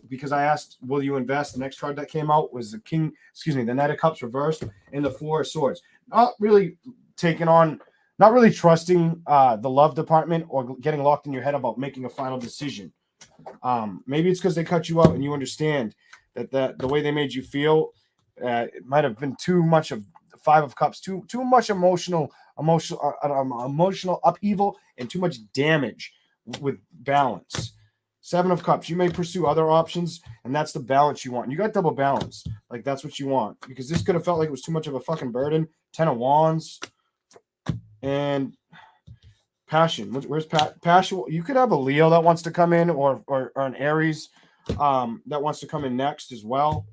because I asked, will you invest? The next card that came out was the Knight of Cups reversed and the 4 of Swords. Not really trusting the love department, or getting locked in your head about making a final decision. Maybe it's because they cut you out and you understand that the way they made you feel, it might have been too much of the 5 of Cups, too much emotional upheaval, and too much damage with balance. 7 of Cups, you may pursue other options, and that's the balance you want. You got double balance. Like, that's what you want, because this could have felt like it was too much of a fucking burden. 10 of Wands and Passion. Where's Passion? You could have a Leo that wants to come in, or an Aries that wants to come in next as well.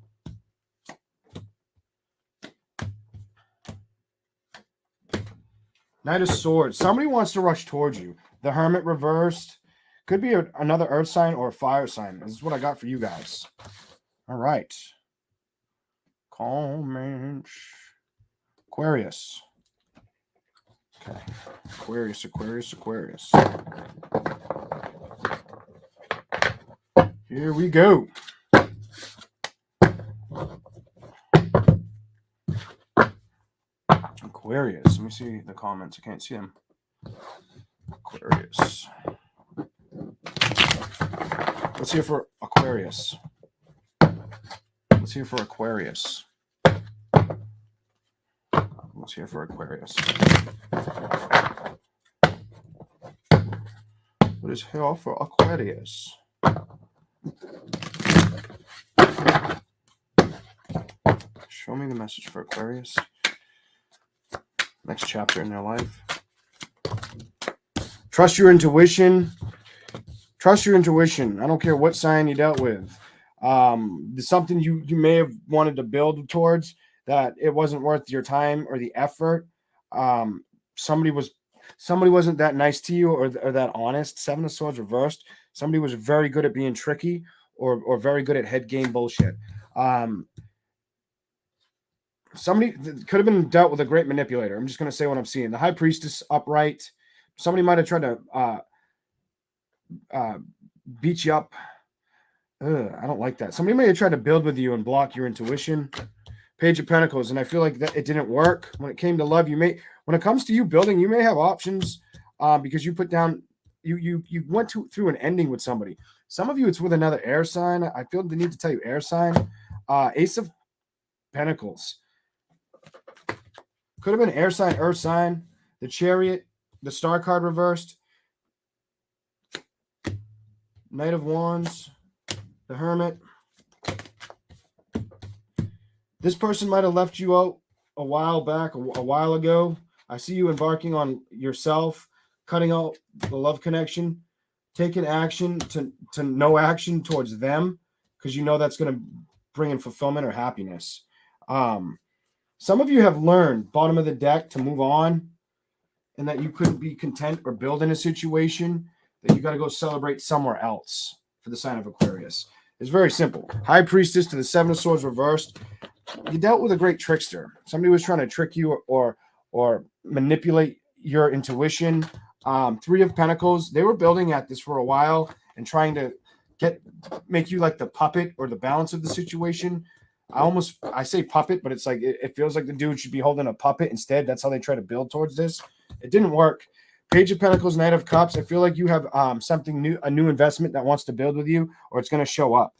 Knight of Swords. Somebody wants to rush towards you. The Hermit reversed. Could be another earth sign or a fire sign. This is what I got for you guys. All right. Comments. Aquarius. Okay. Aquarius. Here we go. Aquarius. Let me see the comments. I can't see them. Aquarius. Let's hear for Aquarius. Let's hear for Aquarius. What is here for Aquarius? Show me the message for Aquarius. Next chapter in their life. Trust your intuition. Trust your intuition. I don't care what sign you dealt with. There's something you may have wanted to build towards that it wasn't worth your time or the effort. Somebody was somebody wasn't that nice to you or that honest. Seven of Swords reversed. Somebody was very good at being tricky or very good at head game bullshit. Somebody could have been dealt with a great manipulator. I'm just going to say what I'm seeing. The High Priestess upright. Somebody might have tried to beat you up. I don't like that. Somebody may have tried to build with you and block your intuition. Page of Pentacles, and I feel like that it didn't work. When it came to love, when it comes to you building, you may have options because you put down, you went through an ending with somebody. Some of you, it's with another air sign. I feel the need to tell you air sign. Ace of Pentacles. Could have been air sign, earth sign, the Chariot, the Star card reversed, Knight of Wands, the Hermit. This person might have left you out a while back, a while ago. I see you embarking on yourself, cutting out the love connection, taking action to no action towards them because you know that's going to bring in fulfillment or happiness. Some of you have learned, bottom of the deck, to move on and that you couldn't be content or build in a situation, that you got to go celebrate somewhere else for the sign of Aquarius. It's very simple. High Priestess to the Seven of Swords reversed. You dealt with a great trickster. Somebody was trying to trick you or manipulate your intuition. Three of Pentacles. They were building at this for a while and trying to make you like the puppet or the balance of the situation. I say puppet, but it's like it feels like the dude should be holding a puppet instead. That's how they try to build towards this. It didn't work. Page of Pentacles, Knight of Cups. I feel like you have something new, a new investment that wants to build with you, or it's going to show up.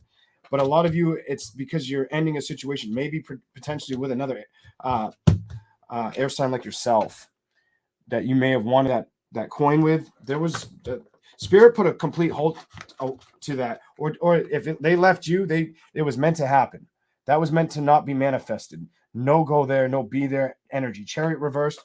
But a lot of you, it's because you're ending a situation, maybe potentially with another air sign like yourself that you may have won that coin with. There was Spirit put a complete hold to that, or if they left you, it was meant to happen. That was meant to not be manifested. No go there, no be there energy. Chariot reversed,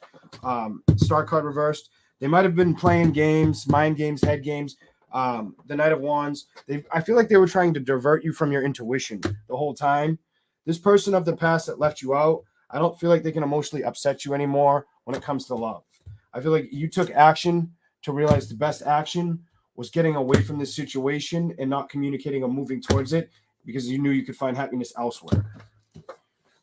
Star card reversed. They might have been playing games, mind games, head games. The Knight of Wands. I feel like they were trying to divert you from your intuition the whole time. This person of the past that left you out, I don't feel like they can emotionally upset you anymore when it comes to love. I feel like you took action to realize the best action was getting away from this situation and not communicating or moving towards it because you knew you could find happiness elsewhere.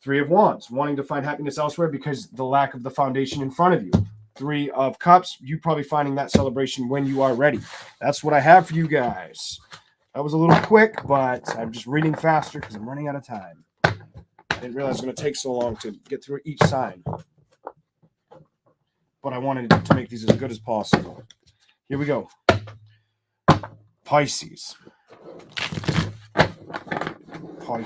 Three of Wands, wanting to find happiness elsewhere because the lack of the foundation in front of you. Three of Cups, you probably finding that celebration when you are ready. That's what I have for you guys. That was a little quick, but I'm just reading faster because I'm running out of time. I didn't realize it was going to take so long to get through each sign. But I wanted to make these as good as possible. Here we go. Pisces. I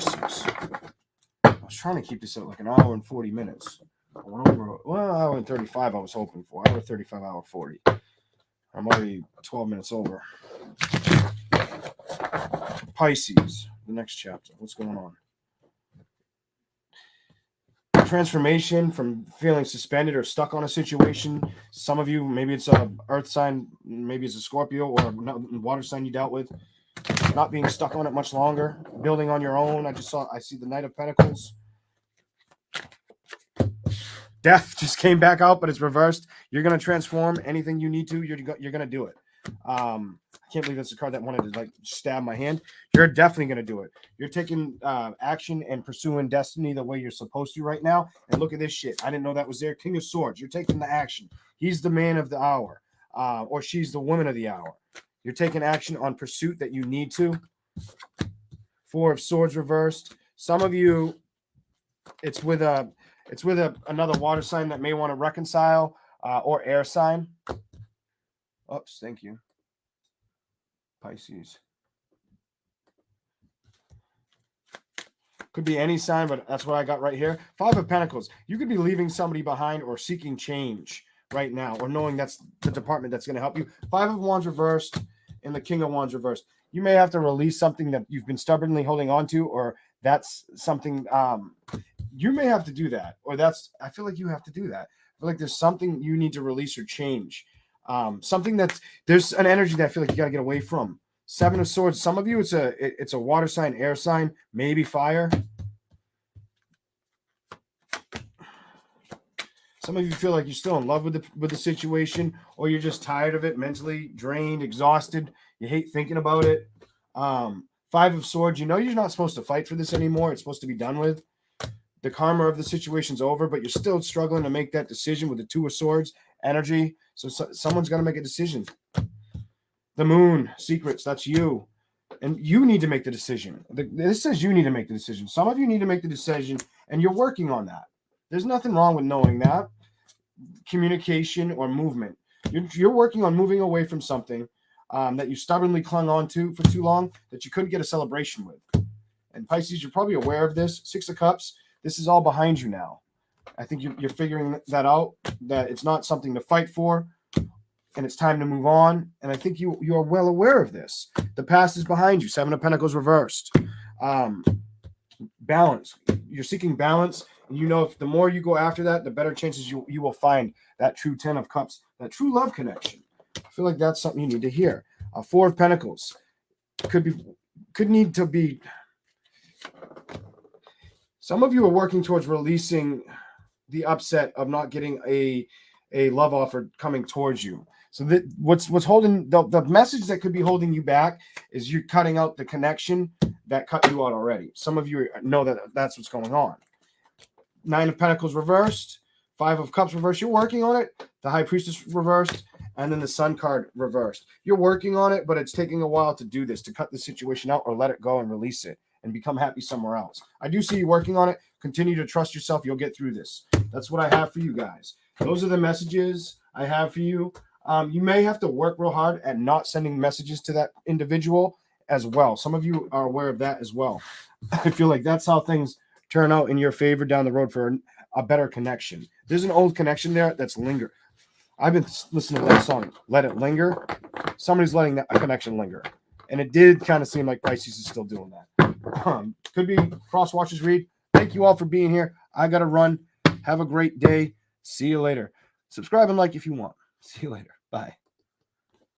was trying to keep this at like an hour and 40 minutes. I went over, hour and 35 I was hoping for. Hour 35, hour 40. I'm already 12 minutes over. Pisces, the next chapter. What's going on? Transformation from feeling suspended or stuck on a situation. Some of you, maybe it's a earth sign, maybe it's a Scorpio or a water sign you dealt with. Not being stuck on it much longer. Building on your own. I see the Knight of Pentacles. Death just came back out, but it's reversed. You're going to transform anything you need to. You're going to do it. I can't believe that's a card that wanted to like stab my hand. You're definitely going to do it. You're taking action and pursuing destiny the way you're supposed to right now. And look at this shit. I didn't know that was there. King of Swords. You're taking the action. He's the man of the hour, or she's the woman of the hour. You're taking action on pursuit that you need to. Four of Swords reversed. Some of you, it's with another water sign that may want to reconcile, or air sign. Oops, thank you. Pisces. Could be any sign, but that's what I got right here. Five of Pentacles. You could be leaving somebody behind or seeking change right now, or knowing that's the department that's going to help you. Five of Wands reversed and the King of Wands reversed. You may have to release something that you've been stubbornly holding on to, or that's something you may have to do that, or I feel like you have to do that. I feel like there's something you need to release or change. Something there's an energy that I feel like you got to get away from. Seven of Swords. Some of you, it's a water sign, air sign, maybe fire. Some of you feel like you're still in love with the situation, or you're just tired of it, mentally drained, exhausted. You hate thinking about it. Five of Swords, you know you're not supposed to fight for this anymore. It's supposed to be done with. The karma of the situation's over, but you're still struggling to make that decision with the Two of Swords energy. So someone's got to make a decision. The Moon, Secrets, that's you. And you need to make the decision. This says you need to make the decision. Some of you need to make the decision, and you're working on that. There's nothing wrong with knowing that. Communication or movement. You're working on moving away from something that you stubbornly clung on to for too long that you couldn't get a celebration with. And Pisces, you're probably aware of this. Six of Cups, this is all behind you now. I think you're figuring that out, that it's not something to fight for, and it's time to move on. And I think you are well aware of this. The past is behind you. Seven of Pentacles reversed. Balance. You're seeking balance. And you know if the more you go after that, the better chances you will find that true Ten of Cups, that true love connection. I feel like that's something you need to hear. Four of Pentacles. Could need to be... Some of you are working towards releasing the upset of not getting a love offer coming towards you. So that what's holding the message that could be holding you back is you cutting out the connection that cut you out already. Some of you know that that's what's going on. Nine of Pentacles reversed. Five of Cups reversed. You're working on it. The High Priestess reversed. And then the Sun card reversed. You're working on it, but it's taking a while to do this, to cut the situation out or let it go and release it and become happy somewhere else. I do see you working on it. Continue to trust yourself. You'll get through this. That's what I have for you guys. Those are the messages I have for you. You may have to work real hard at not sending messages to that individual as well. Some of you are aware of that as well. I feel like that's how things turn out in your favor down the road for a better connection. There's an old connection there that's lingered. I've been listening to that song, Let It Linger. Somebody's letting that connection linger. And it did kind of seem like Pisces is still doing that. Could be cross watchers read. Thank you all for being here. I got to run. Have a great day. See you later. Subscribe and like if you want. See you later. Bye.